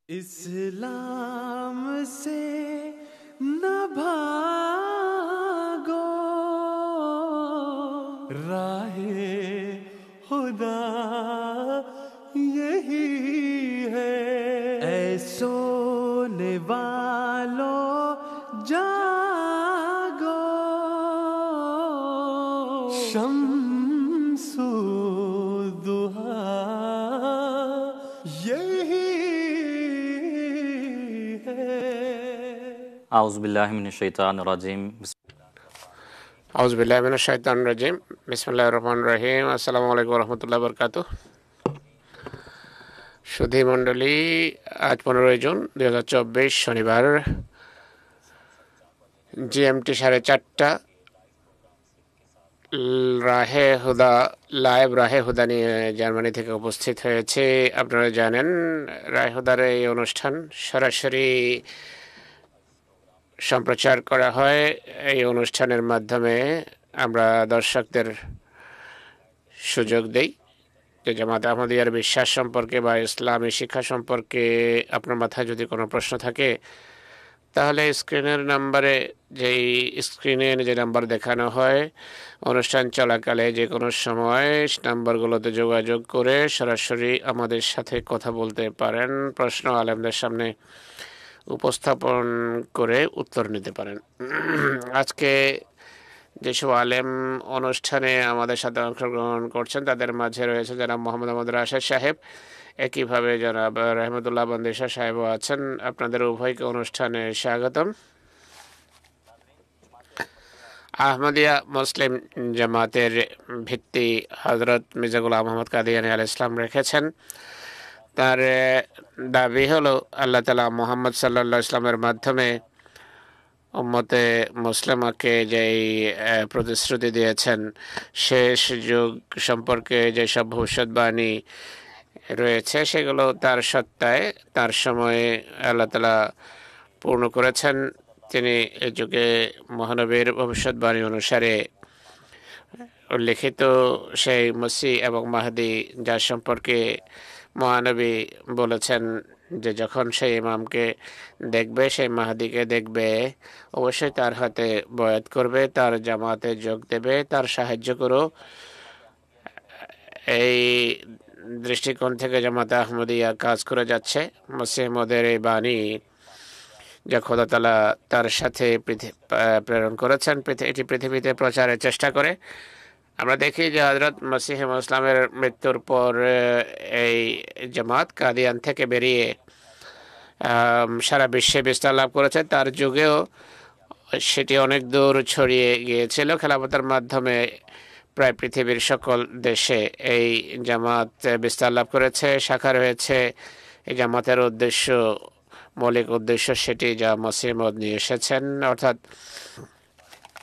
इस्लाम से न भागो, राहे खुदा यही है। ऐ सोने वालों जागो, शम्सु दुहा यही আউযুবিল্লাহিমিনাশ-শাইতানির-রাজীম। আউযুবিল্লাহিমিনাশ-শাইতানির-রাজীম। বিসমিল্লাহির রহমানির রহিম। আসসালামু আলাইকুম ওয়া রাহমাতুল্লাহি ওয়া বারাকাতুহু। সুধী মণ্ডলী, আজ 15 জুন 2024 শনিবার, জিএমটি 4:30 রাহে হুদা লাইভ রাহে হুদা নিয়ে জার্মানি থেকে উপস্থিত হয়েছে। আপনারা জানেন রাহে হুদার এই অনুষ্ঠান সরাসরি সম্প্রচার করা হয়। এই অনুষ্ঠানের মাধ্যমে আমরা দর্শকদের সুযোগ দেই যে জামাত আহমদিয়ার বিশ্বাস সম্পর্কে বা ইসলামী শিক্ষা সম্পর্কে আপনার মাথায় যদি কোনো প্রশ্ন থাকে, তাহলে স্ক্রিনের নাম্বারে স্ক্রিনে যে নাম্বার দেখানো হয় অনুষ্ঠান চলাকালে যে কোনো সময় নাম্বারগুলোতে যোগাযোগ করে সরাসরি আমাদের সাথে কথা বলতে পারেন। প্রশ্ন আলেমদের সামনে উপস্থাপন করে উত্তর নিতে পারেন। আজকে যেসব আলেম অনুষ্ঠানে আমাদের সাথে অংশগ্রহণ করছেন তাদের মাঝে রয়েছে জনাব মোহাম্মদ আহমদ রাশেদ সাহেব, একইভাবে জনাব রহমতুল্লাহ বন্দেশা সাহেবও আছেন। আপনাদের উভয়কে অনুষ্ঠানে স্বাগতম। আহমদিয়া মুসলিম জামাতের ভিত্তি হযরত মির্জা গোলাম মোহাম্মদ কাদিয়ানী আলাইহিস সালাম রেখেছেন। তার দাবি হলো আল্লাহ তাআলা মুহাম্মদ সাল্লাল্লাহু আলাইহি ওয়াসাল্লামের মাধ্যমে উম্মতে মুসলিমাকে যেই প্রতিশ্রুতি দিয়েছেন, শেষ যুগ সম্পর্কে যেসব ভবিষ্যৎবাণী রয়েছে সেগুলো তার সত্তায় তার সময়ে আল্লাহ তাআলা পূর্ণ করেছেন। তিনি এই যুগে মহানবীর ভবিষ্যৎবাণী অনুসারে উল্লেখিত সেই মসিহ এবং মাহদী, যার সম্পর্কে মহানবী বলেছেন যে যখন সেই ইমামকে দেখবে, সেই মাহদীকে দেখবে, অবশ্যই তার হাতে বয়াত করবে, তার জামাতে যোগ দেবে, তার সাহায্য করো। এই দৃষ্টিকোণ থেকে জামাতে আহমদিয়া কাজ করে যাচ্ছে। মসিহ মদের এই বাণী যা খোদা তাআলা তার সাথে প্রেরণ করেছেন, এটি পৃথিবীতে প্রচারের চেষ্টা করে। আমরা দেখি যে হযরত মসিহ ইসলামের মৃত্যুর পর এই জামাত কাদিয়ান থেকে বেরিয়ে সারা বিশ্বে বিস্তার লাভ করেছে। তার যুগেও সেটি অনেক দূর ছড়িয়ে গিয়েছিল। খেলাফতের মাধ্যমে প্রায় পৃথিবীর সকল দেশে এই জামাত বিস্তার লাভ করেছে, শাখা রয়েছে। এই জামাতের উদ্দেশ্য, মৌলিক উদ্দেশ্য সেটি যা মসিহ মওউদ নিয়ে এসেছেন, অর্থাৎ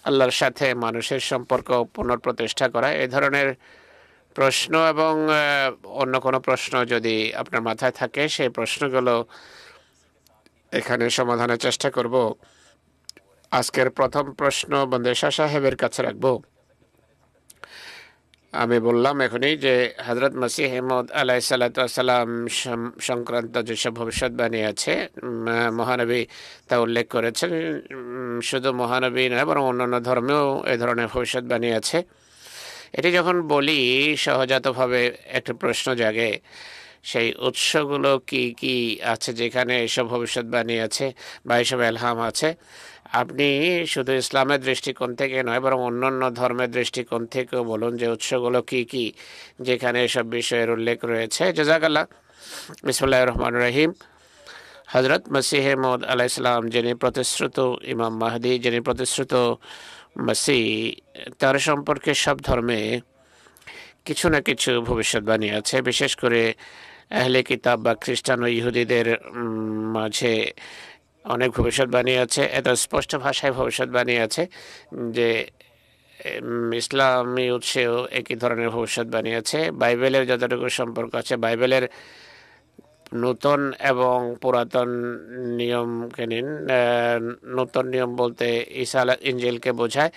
আল্লাহর সাথে মানুষের সম্পর্ক পুনঃপ্রতিষ্ঠা করা। এই ধরনের প্রশ্ন এবং অন্য কোনো প্রশ্ন যদি আপনার মাথায় থাকে, সেই প্রশ্নগুলো এখানে সমাধানের চেষ্টা করব। আজকের প্রথম প্রশ্ন বন্দেশা সাহেবের কাছে রাখব। আমি বললাম এখনই যে হযরত মসিহ মওউদ আলাইহিস সালাতু ওয়াস সালাম সংক্রান্ত যেসব ভবিষ্যৎবাণী আছে, মহানবী তা উল্লেখ করেছেন। শুধু মহানবী নয়, বরং অন্যান্য ধর্মেও এই ধরনের ভবিষ্যৎবাণী আছে। এটি যখন বলি, সহজাতভাবে একটা প্রশ্ন জাগে, সেই উৎসগুলো কি কি আছে যেখানে এসব ভবিষ্যৎবাণী আছে বা এসব এলহাম আছে। আপনি শুধু ইসলামের দৃষ্টিকোণ থেকে নয়, বরং অন্যান্য ধর্মের দৃষ্টিকোণ থেকেও বলুন যে উৎসগুলো কি কি যেখানে এসব বিষয়ের উল্লেখ রয়েছে। জাযাকাল্লাহ। বিসমিল্লাহির রহমানির রহিম। হযরত মসিহ মওউদ আলাইহিস সালাম, যিনি প্রতিশ্রুত ইমাম মাহদী, যিনি প্রতিশ্রুত মসিহ, তার সম্পর্কে সব ধর্মে কিছু না কিছু ভবিষ্যৎবাণী আছে। বিশেষ করে আহলে কিতাব বা খ্রিস্টান ও ইহুদিদের মাঝে অনেক ভবিষ্যৎবাণী আছে। এত স্পষ্ট ভাষায় ভবিষ্যৎবাণী আছে যে ইসলামী উৎসেও একই ধরনের ভবিষ্যৎবাণী আছে। বাইবেলের যতটুকু সম্পর্ক আছে, বাইবেলের নূতন এবং পুরাতন নিয়মকে নিন। নূতন নিয়ম বলতে ঈসা ইনজিলকে বোঝায়,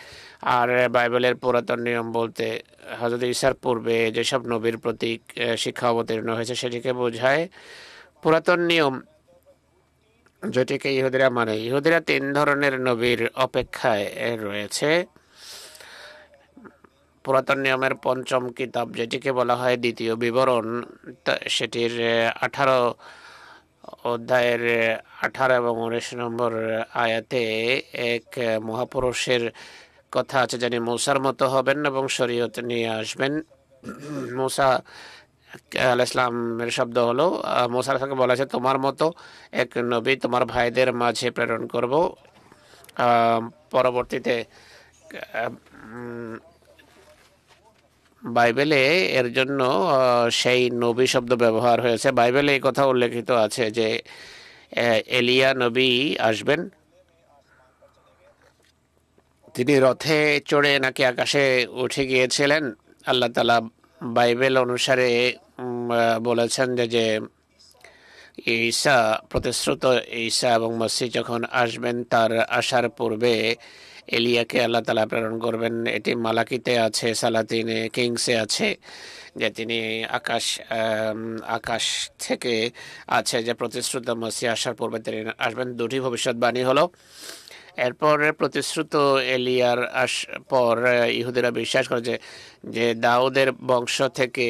আর বাইবেলের পুরাতন নিয়ম বলতে হযরত ঈসার পূর্বে যেসব নবীর প্রতীক শিক্ষা অবতীর্ণ হয়েছে সেটিকে বোঝায়। পুরাতন নিয়ম যেটিকে ইহুদিরা মানে। ইহুদিরা 3 ধরনের নবীর অপেক্ষায় রয়েছে। পুরাতন নিয়মের 5ম কিতাব যেটিকে বলা হয় দ্বিতীয় বিবরণ, সেটির 18 অধ্যায়ের 18 এবং 19 নম্বর আয়াতে এক মহাপুরুষের কথা আছে, যিনি মূসার মতো হবেন এবং শরীয়ত নিয়ে আসবেন। মূসা আলাইহিস সালামের শব্দ হলো, মূসা আলাইহিস সালামকে বলা আছে তোমার মতো এক নবী তোমার ভাইদের মাঝে প্রেরণ করব। পরবর্তীতে বাইবেলে এর জন্য সেই নবী শব্দ ব্যবহার হয়েছে। বাইবেলে এই কথা উল্লেখিত আছে যে এলিয়া নবী আসবেন, তিনি রথে চড়ে নাকি আকাশে উঠে গিয়েছিলেন। আল্লাহ তাআলা বাইবেল অনুসারে বলেছেন যে ঈসা, প্রতিশ্রুত ঈসা এবং মসিহ যখন আসবেন, তার আসার পূর্বে এলিয়াকে আল্লাহ তাআলা প্রেরণ করবেন। এটি মালাকিতে আছে, সালাতিনে কিংসে আছে যে তিনি আকাশ থেকে আছে যে প্রতিশ্রুত মসিহ আসার পূর্বে তিনি আসবেন। 2টি ভবিষ্যৎবাণী হলো। এরপর প্রতিশ্রুত এলিয়ার পর ইহুদিরা বিশ্বাস করে যে দাউদের বংশ থেকে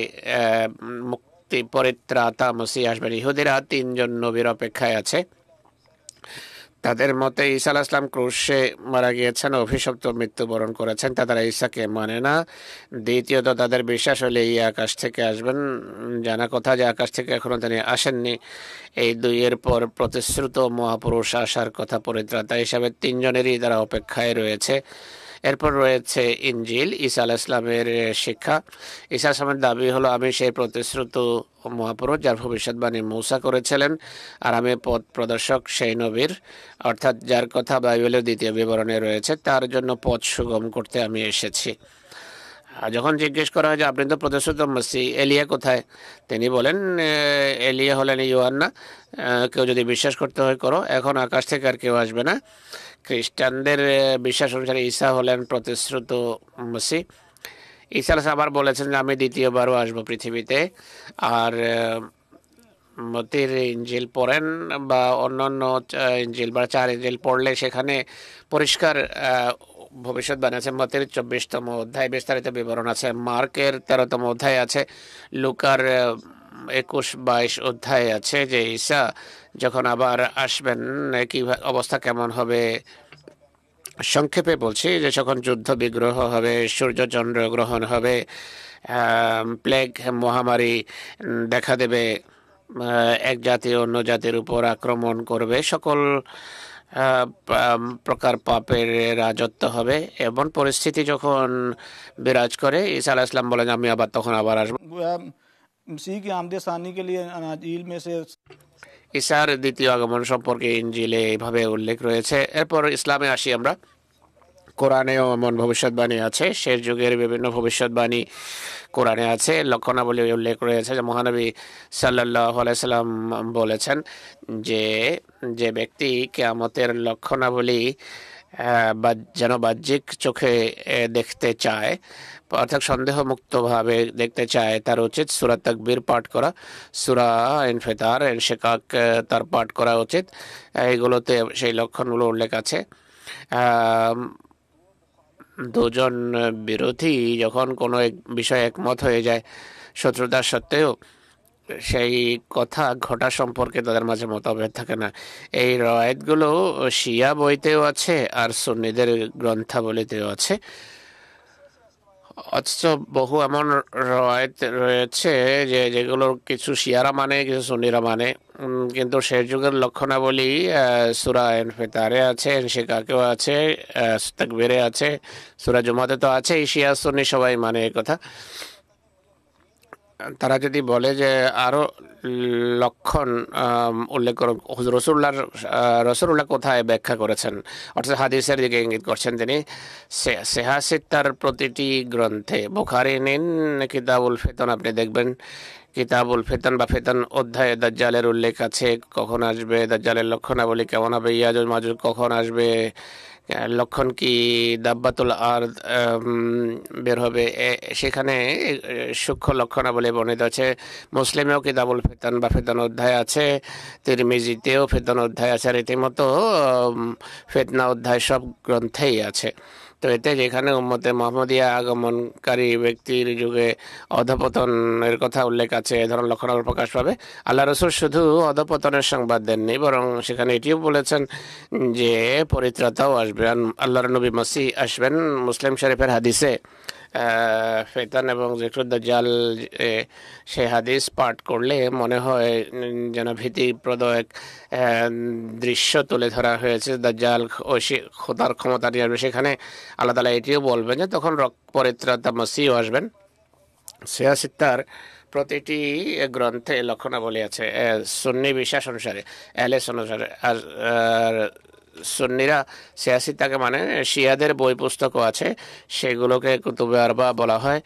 মুক্তি পরিত্রাতা মসিহ আসবেন। ইহুদিরা 3 জন নবীর অপেক্ষায় আছে। তাদের মতে ঈসা আলাইহিস সালাম ক্রুশে মারা গিয়েছেন, অভিশপ্ত মৃত্যুবরণ করেছেন, তারা ঈসাকে মানে না। দ্বিতীয়ত তাদের বিশ্বাস হলে এই আকাশ থেকে আসবেন, জানা কথা যে আকাশ থেকে এখনো তিনি আসেননি। এই 2-এর পর প্রতিশ্রুত মহাপুরুষ আসার কথা পরিত্রাতা হিসাবে 3 জনেরই তারা অপেক্ষায় রয়েছে। এরপর রয়েছে ইনজিল, ঈসা আলাইহিস সালামের শিক্ষা। ঈসা আলাইহিস সালামের দাবি হলো আমি সেই প্রতিশ্রুত মহাপুরুষ যার ভবিষ্যৎবাণী মূসা করেছিলেন, আর আমি পথ প্রদর্শক সেই নবীর, অর্থাৎ যার কথা বাইবেলের 2য় বিবরণে রয়েছে, তার জন্য পথ সুগম করতে আমি এসেছি। যখন জিজ্ঞেস করা হয় যে আপনি তো প্রতিশ্রুত মসিহ, এলিয়া কোথায়, তিনি বলেন এলিয়া হলেন ইউহান্না, কেউ যদি বিশ্বাস করতে হয় করো, এখন আকাশ থেকে আর কেউ আসবে না। খ্রিস্টানদের বিশ্বাস অনুসারে ঈসা হলেন প্রতিশ্রুত মসিহ। ঈসা আবার বলেছেন যে আমি দ্বিতীয়বারও আসবো পৃথিবীতে। আর মতির ইঞ্জিল পড়েন বা অন্যান্য ইঞ্জিল বা 4 ইঞ্জিল পড়লে সেখানে পরিষ্কার ভবিষ্যৎবাণী আছে। মতের 24তম অধ্যায় বিস্তারিত বিবরণ আছে, মার্কের 13তম অধ্যায় আছে, লুকার 21-22 অধ্যায় আছে যে ঈসা যখন আবার আসবেন কি অবস্থা কেমন হবে। সংক্ষেপে বলছি যে যখন যুদ্ধ বিগ্রহ হবে, সূর্য চন্দ্র গ্রহণ হবে, প্লেগ মহামারী দেখা দেবে, এক জাতি অন্য জাতির উপর আক্রমণ করবে, সকল প্রকার পাপের রাজত্ব হবে। এমন পরিস্থিতি যখন বিরাজ করে, ঈসা আলাইহিস সালাম বলেন আমি তখন আবার আসবো। मसीह की आमद सानी के लिए अनाजील में से ঈসার দ্বিতীয় আগমন সম্পর্কে ইনজিলে এইভাবে উল্লেখ রয়েছে। এরপর ইসলামে আসি আমরা। কোরআনেও এমন ভবিষ্যৎবাণী আছে, শেষ যুগের বিভিন্ন ভবিষ্যৎবাণী কোরআনে আছে। লক্ষণাবলী উল্লেখ রয়েছে যে মহানবী সাল্লাল্লাহু আলাইহি সাল্লাম বলেছেন যে যে ব্যক্তি কিয়ামতের লক্ষণাবলী যেন বাহ্যিক চোখে দেখতে চায়, অর্থাৎ সন্দেহমুক্তভাবে দেখতে চায়, তার উচিত সূরা তাকবীর পাঠ করা, সূরা ইনফিতার, ইনশিকাক তার পাঠ করা উচিত। এইগুলোতে সেই লক্ষণগুলো উল্লেখ আছে। 2 জন বিরোধী যখন কোনো এক বিষয়ে একমত হয়ে যায়, শত্রুতা সত্ত্বেও, সেই কথা ঘটা সম্পর্কে তাদের মাঝে মতভেদ থাকে না। এই রওয়ায়াতগুলো শিয়া বইতেও আছে আর সুন্নিদের গ্রন্থাবলীতেও আছে। অথচ বহু এমন রওয়ায়াত রয়েছে যেগুলোর কিছু শিয়ারা মানে, কিছু সুন্নিরা মানে, কিন্তু শেষ যুগের লক্ষণাবলী সূরা ইনফিতারে আছে, ইনশিকাকেও আছে, তাকবীরে আছে, সূরা জুমাতে তো আছে। শিয়া সুন্নি সবাই মানে এই কথা। তারা যদি বলে যে আরো লক্ষণ উল্লেখ করো, রসুল্লাহ কোথায় ব্যাখ্যা করেছেন, অর্থাৎ হাদিসের দিকে ইঙ্গিত করছেন তিনি। সেহাসিত্তার প্রতিটি গ্রন্থে, বুখারী নিন, কিতাবুল ফিতন আপনি দেখবেন, কিতাবুল ফিতন বা ফিতন অধ্যায়ে দাজ্জালের উল্লেখ আছে, কখন আসবে, দাজ্জালের লক্ষণাবলী কেমন হবে, ইয়াজুজ মাজুজ কখন আসবে, লক্ষণ কি দাব্বাতুল আরদ বের হবে, সেখানে সূক্ষ্ম লক্ষণাবলী বর্ণিত আছে। মুসলিমেও কিতাবুল ফিতান বা ফিতনা অধ্যায় আছে, তিরমিজিতেও ফিতনা অধ্যায় আছে, আর রীতিমতো ফিতনা অধ্যায় সব গ্রন্থেই আছে। তো এতে যেখানে উম্মতে মুহাম্মদিয়া আগমনকারী ব্যক্তির যুগে অধপতনের কথা উল্লেখ আছে, এ ধরনের লক্ষণাবলী প্রকাশ পাবে। আল্লাহ রসুল শুধু অধপতনের সংবাদ দেননি, বরং সেখানে এটিও বলেছেন যে পরিত্রাতাও আসবেন, আল্লাহর নবী মাসিহ আসবেন। মুসলিম শরীফের হাদিসে ফিতান এবং যিকরুদ দাজ্জাল সে হাদিস পাঠ করলে মনে হয় যেন ভীতিপ্রদ এক দৃশ্য তুলে ধরা হয়েছে। দাজ্জাল ও খোদার ক্ষমতা নিয়ে আসবে, সেখানে আল্লাহ তাআলা এটিও বলবেন যে তখন পরিত্রাতা মাসিহ আসবেন। সিয়াসিত্তার প্রতিটি গ্রন্থে লক্ষণাবলী আছে সুন্নি বিশ্বাস অনুসারে, আহলে সুন্নাহ অনুসারে। আর সুন্নিরা সিয়াসিত্তাকে মানে শিয়াদের বই পুস্তকও আছে, সেগুলোকে কুতুবে আরবা বলা হয়,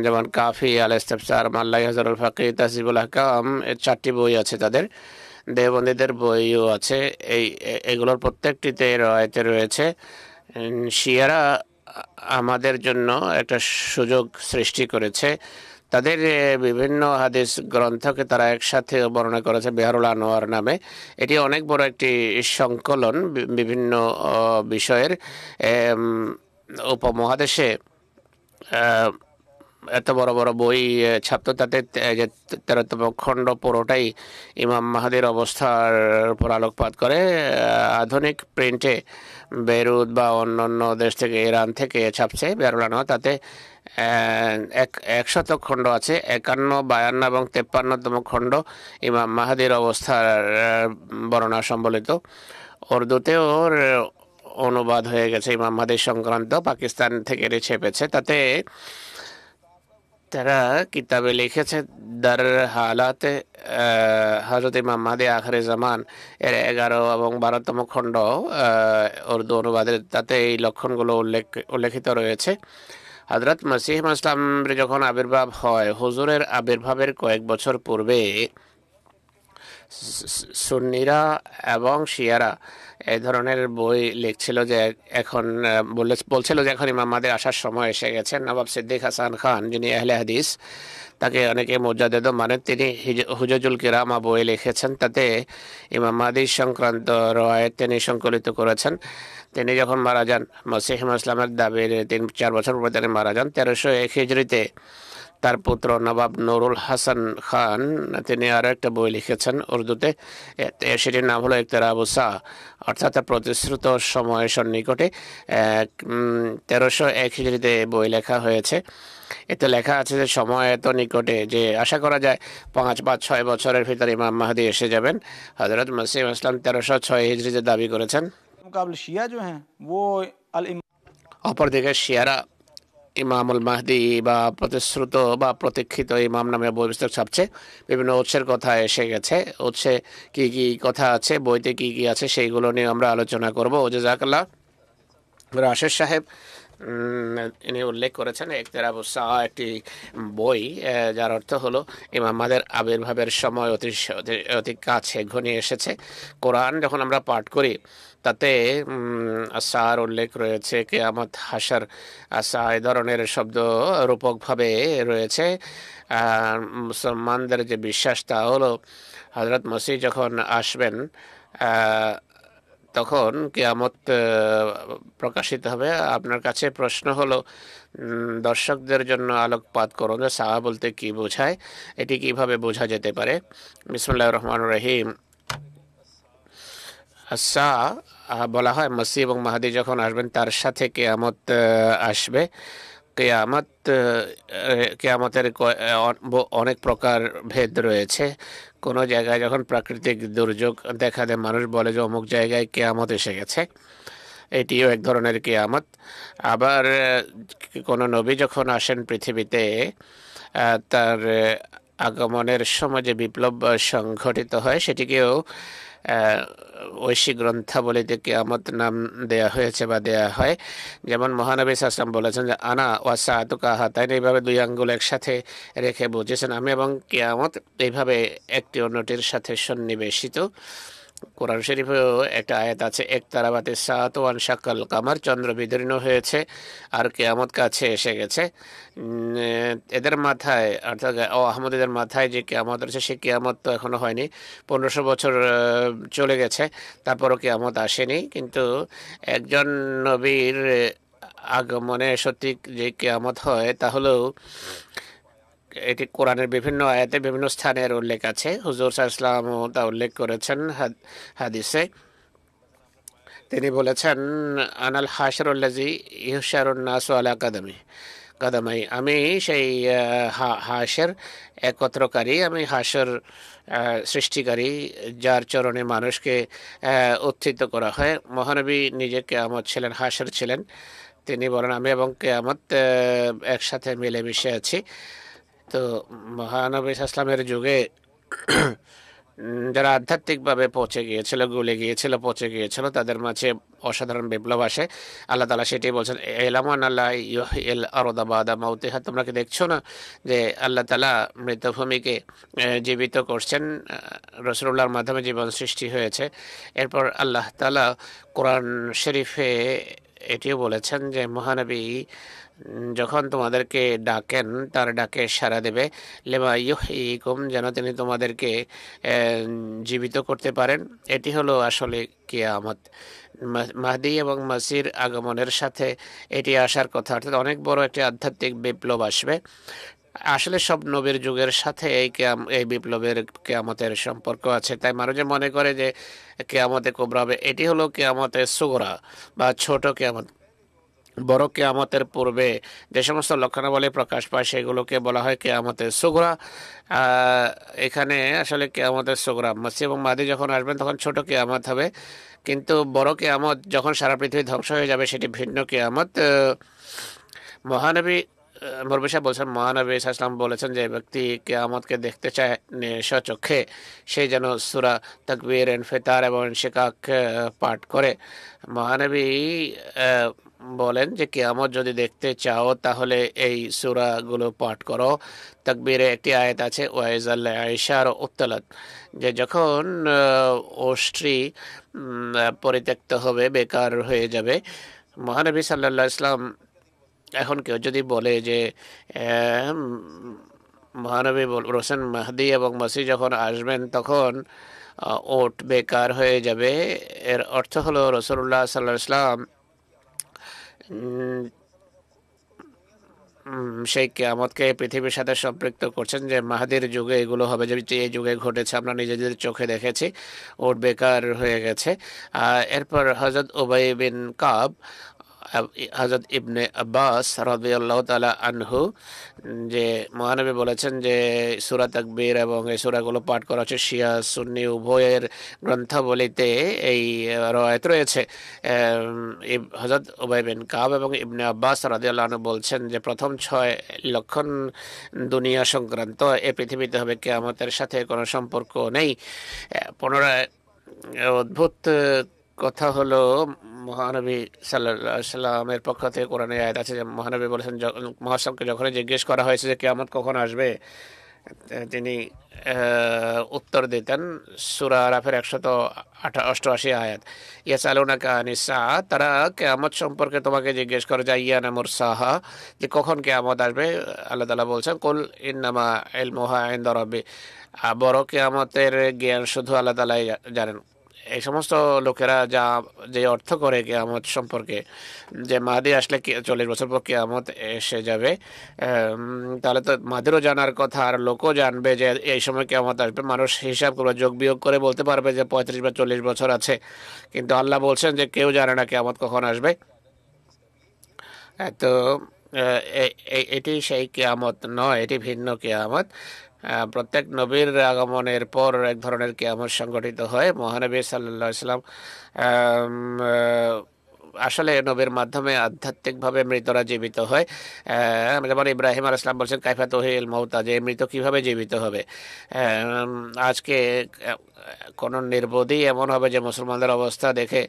যেমন কাফি, আল ইস্তিফসার, মাল্লাই হাজারুল ফাকিহ, তাহজিবুল আহকাম, এর 4টি বই আছে তাদের। দেওবন্দীদের বইও আছে। এগুলোর প্রত্যেকটিতে রয়েতে রয়েছে শিয়ারা আমাদের জন্য একটা সুযোগ সৃষ্টি করেছে। তাদের বিভিন্ন হাদিস গ্রন্থকে তারা একসাথে বর্ণনা করেছে বিহারুল আনোয়ার নামে। এটি অনেক বড় একটি সংকলন বিভিন্ন বিষয়ের। উপমহাদেশে এত বড় বড় বই ছাপত, তাতে 13তম খণ্ড পুরোটাই ইমাম মাহাদির অবস্থার উপর আলোকপাত করে। আধুনিক প্রিন্টে বেরুত বা অন্যান্য দেশ থেকে, ইরান থেকে ছাপছে বিহারুল আনোয়ার। তাতে 100 খণ্ড আছে, 51, 52 এবং 53তম খণ্ড ইমাম মাহাদির অবস্থার বর্ণনা সম্বলিত। উর্দুতেও অনুবাদ হয়ে গেছে ইমাম মাহাদির সংক্রান্ত, পাকিস্তান থেকে ছেপেছে। তাতে তারা কিতাবে লিখেছে দার হালাতে হযরত ইমাম মাহদী আখিরে জামান এর 11 এবং 12তম খণ্ড উর্দু অনুবাদের, তাতে এই লক্ষণগুলো উল্লেখিত রয়েছে। হযরত মসিহ ইসলামের যখন আবির্ভাব হয়, হুজুরের আবির্ভাবের কয়েক বছর পূর্বে সুন্নিরা এবং শিয়ারা এই ধরনের বই লিখছিল যে এখন বলছিল যে এখন ইমাম মাহদীর আসার সময় এসে গেছে। নবাব সিদ্দিক হাসান খান, যিনি আহলে হাদিস, তাকে অনেকে মুজাদ্দিদ মানেন, তিনি হুজাজুল কিরামা বই লিখেছেন। তাতে ইমাম মাহদী সংক্রান্ত রওয়ায়াত তিনি সংকলিত করেছেন। তিনি যখন মারা যান, মসিহ ইসলামের দাবির 3-4 বছর পরে তিনি মারা যান 1301 হিজরিতে। তার পুত্র নবাব নুরুল হাসান খান তিনি আরও একটা বই লিখেছেন উর্দুতে, সেটির নাম হলো ইকতিরাবুস সাআ, অর্থাৎ প্রতিশ্রুত সময়ের সন্নিকটে। 1301 হিজরিতে বই লেখা হয়েছে। এতে লেখা আছে যে সময় এত নিকটে যে আশা করা যায় 5-6 বছরের ভিতরে ইমাম মাহদী এসে যাবেন। হযরত মসিহ ইসলাম 1306 হিজরিতে দাবি করেছেন। मुकाबले शिया जो हैं वो অপরদিকে শিয়ারা ইমামুল মাহদী বা প্রতিশ্রুত বা প্রতীক্ষিত ইমাম নামে বই পুস্তক ছাপছে। বিভিন্ন উৎসের কথা এসে গেছে, উৎসে কি কি কথা আছে, বইতে কি কি আছে, সেইগুলো নিয়ে আমরা আলোচনা করব। জাযাকাল্লাহ। রাশেদ সাহেব ইনি উল্লেখ করেছেন ইকতিরাবুস সাআ একটি বই, যার অর্থ হলো ইমাম মাহদীর আবির্ভাবের সময় অতি কাছে ঘনিয়ে এসেছে। কোরআন যখন আমরা পাঠ করি তাতে আসার উল্লেখ রয়েছে, কিয়ামত, হাসর, আসা এই ধরনের শব্দ রূপকভাবে রয়েছে। মুসলমানদের যে বিশ্বাস তা হলো হযরত মসিহ যখন আসবেন তখন কিয়ামত প্রকাশিত হবে। আপনার কাছে প্রশ্ন হলো, দর্শকদের জন্য আলোকপাত করুন যে সাআ বলতে কি বোঝায়, এটি কিভাবে বোঝা যেতে পারে। বিসমিল্লাহির রহমানির রহিম। আসা বলা হয় মসিহ এবং মাহদী যখন আসবেন তার সাথে কিয়ামত আসবে। কিয়ামতের অনেক প্রকার ভেদ রয়েছে। কোনো জায়গায় যখন প্রাকৃতিক দুর্যোগ দেখা দেয়, মানুষ বলে যে অমুক জায়গায় কিয়ামত এসে গেছে, এটিও এক ধরনের কিয়ামত। আবার কোনো নবী যখন আসেন পৃথিবীতে, তার আগমনের সময় যে বিপ্লব সংঘটিত হয় সেটিকেও ঐশী গ্রন্থাবলীতে কিয়ামত নাম দেয়া হয়েছে বা দেয়া হয়। যেমন মহানবী সাল্লাল্লাহু আলাইহি ওয়াসাল্লাম বলেছেন যে আনা ওয়া সাআতু কাহাতাইন, এইভাবে 2 আঙ্গুল একসাথে রেখে বুঝেছেন আমি এবং কিয়ামত এইভাবে একটি অন্যটির সাথে সন্নিবেশিত। কোরআন শরীফেও একটা আয়াত আছে, একতারাবাতে সাত ওয়ান শাক্কাল কামার, চন্দ্র বিদীর্ণ হয়েছে আর কিয়ামত কাছে এসে গেছে। এদের মাথায় অর্থাৎ আহমদীদের মাথায় যে কিয়ামত রয়েছে সেই কিয়ামত তো এখনো হয়নি, 1500 বছর চলে গেছে, তারপরও কিয়ামত আসেনি। কিন্তু একজন নবীর আগমনে সত্যি যে কিয়ামত হয় তা হলেও এটি কোরআনের বিভিন্ন আয়াতে বিভিন্ন স্থানের উল্লেখ আছে। হুজুর সাল্লাল্লাহু আলাইহি ওয়াসাল্লামও তা উল্লেখ করেছেন হাদিসে। তিনি বলেছেন, আনাল হাশরুল্লাযী ইহশারুন নাসু আলা কাদামাই, আমি সেই হাশের একত্রকারী, আমি হাসর সৃষ্টিকারী যার চরণে মানুষকে উত্থিত করা হয়। মহানবী নিজে কিয়ামত ছিলেন, হাসর ছিলেন। তিনি বলেন, আমি এবং কিয়ামত একসাথে মিলেমিশে আছি। তো মহানবী ইসলামের যুগে যারা আধ্যাত্মিকভাবে পৌঁছে গিয়েছিল, গলে গিয়েছিল, পৌঁছে গিয়েছিল, তাদের মাঝে অসাধারণ বিপ্লব আসে। আল্লাহ তাআলা সেটি বলছেন, ইলামান আল্লাহ ইউহিল আরদা বাদা মাউতিহা, তোমরা কি দেখছো না যে আল্লাহ তাআলা মৃতভূমিকে জীবিত করছেন, রাসূলুল্লাহর মাধ্যমে জীবন সৃষ্টি হয়েছে। এরপর আল্লাহ তাআলা কোরআন শরীফে এটিও বলেছেন যে মহানবী যখন তোমাদেরকে ডাকেন তার ডাকে সাড়া দেবে, লেমা ইউহয়িকুম, যেন তিনি তোমাদেরকে জীবিত করতে পারেন। এটি হলো আসলে কিয়ামত। মাহদী এবং মাসির আগমনের সাথে এটি আসার কথা, অর্থাৎ অনেক বড় একটি আধ্যাত্মিক বিপ্লব আসবে। আসলে সব নবীর যুগের সাথে এই বিপ্লবের কিয়ামতের সম্পর্ক আছে। তাই মানুষে মনে করে যে কিয়ামতে কুবরা হবে, এটি হলো কিয়ামতের সুগরা বা ছোট কিয়ামত। বড় কিয়ামতের পূর্বে যে সমস্ত লক্ষণাবলী প্রকাশ পায় সেগুলোকে বলা হয় কিয়ামতের সুগরা। এখানে আসলে কিয়ামতের সুগরা, মাসিহ এবং মাহদী যখন আসবেন তখন ছোট কিয়ামত হবে, কিন্তু বড় কিয়ামত যখন সারা পৃথিবী ধ্বংস হয়ে যাবে সেটি ভিন্ন কিয়ামত। মহানবী মুরবি সাহেব বলছেন, মহানবী ইসলাম বলেছেন যে ব্যক্তি কিয়ামতকে দেখতে চায় স্বচক্ষে, সেই যেন সূরা তাকবীর, ইনফিতার এবং ইনশিকাক পাঠ করে। মহানবী বলেন যে কিয়ামত যদি দেখতে চাও তাহলে এই সূরাগুলো পাঠ করো। তাকবীরে একটি আয়াত আছে, ওয়াইজাল আইশার উত্তালাত, যে যখন ওষ্ট্রি পরিত্যক্ত হবে, বেকার হয়ে যাবে। মহানবী সাল্লাল্লাহু আলাইহি ওয়াসাল্লাম, এখন কেউ যদি বলে যে মহানবী বলছেন মাহদী এবং মাসিহ যখন আসবেন তখন ওট বেকার হয়ে যাবে, এর অর্থ হলো রাসূলুল্লাহ সাল্লাল্লাহু আলাইহি ওয়াসাল্লাম সেই কিয়ামতকে পৃথিবীর সাথে সম্পৃক্ত করছেন, যে মাহাদির যুগে এগুলো হবে, যে এই যুগে ঘটেছে, আমরা নিজেদের চোখে দেখেছি, ওট বেকার হয়ে গেছে। এরপর হযরত উবাই বিন কাব, হযরত ইবনে আব্বাস রাদিয়াল্লাহু তাআলা আনহু, যে মহানবী বলেছেন যে সূরা তাকবীর এবং এই সূরাগুলো পাঠ করা হচ্ছে শিয়া সুন্নি উভয়ের গ্রন্থাবলীতে এই রওয়ায়াত রয়েছে। হযরত উবাই বিন কাব এবং ইবনে আব্বাস রাদিয়াল্লাহু আনহু বলছেন যে প্রথম 6 লক্ষণ দুনিয়া সংক্রান্ত, এই পৃথিবীতে হবে, কিয়ামতের সাথে কোনো সম্পর্ক নেই। পুনরায় অদ্ভুত কথা হলো, মহানবী সাল্লাল্লাহু আলাইহি সাল্লামের পক্ষ থেকে কোরআনে আয়াত আছে যে মহানবী বলেছেন, মহাসামকে যখন জিজ্ঞেস করা হয়েছে যে কিয়ামত কখন আসবে, তিনি উত্তর দিতেন সূরা আরাফের 188 আয়াত, ইয়াসআলুনাকা আনিস সাআহ, তারা কিয়ামত সম্পর্কে তোমাকে জিজ্ঞেস করে যে আইয়ানা মুরসাহা, যে কখন কিয়ামত আসবে। আল্লাহ তাআলা বলছেন, কুল ইন্নামা ইলমুহা ইনদা রাব্বি, বড় কিয়ামতের জ্ঞান শুধু আল্লাহ তাআলাই জানেন। এই সমস্ত লোকেরা যে অর্থ করে কিয়ামত সম্পর্কে, যে মাহদী আসলে 40 বছর পর কিয়ামত এসে যাবে, তাহলে তো মাহদীরও জানার কথা, আর লোকও জানবে যে এই সময় কিয়ামত আসবে। মানুষ হিসাব করে যোগ বিয়োগ করে বলতে পারবে যে 35 বা 40 বছর আছে, কিন্তু আল্লাহ বলছেন যে কেউ জানে না কিয়ামত কখন আসবে। তো এটি সেই কিয়ামত নয়, এটি ভিন্ন কিয়ামত। প্রত্যেক নবীর আগমনের পর এক ধরনের কিয়ামত সংগঠিত হয়। মহানবী সাল্লাল্লাহু আলাইহি ওয়াসাল্লাম আসলে নবীর মাধ্যমে আধ্যাত্মিকভাবে মৃতরা জীবিত হয়। যেমন ইব্রাহিম আলাইহিস সালাম বলছেন, কাইফা তুহিল মাউতা, যে মৃত কিভাবে জীবিত হবে। আজকে কোন নির্বোধই এমন হবে যে মুসলমানদের অবস্থা দেখে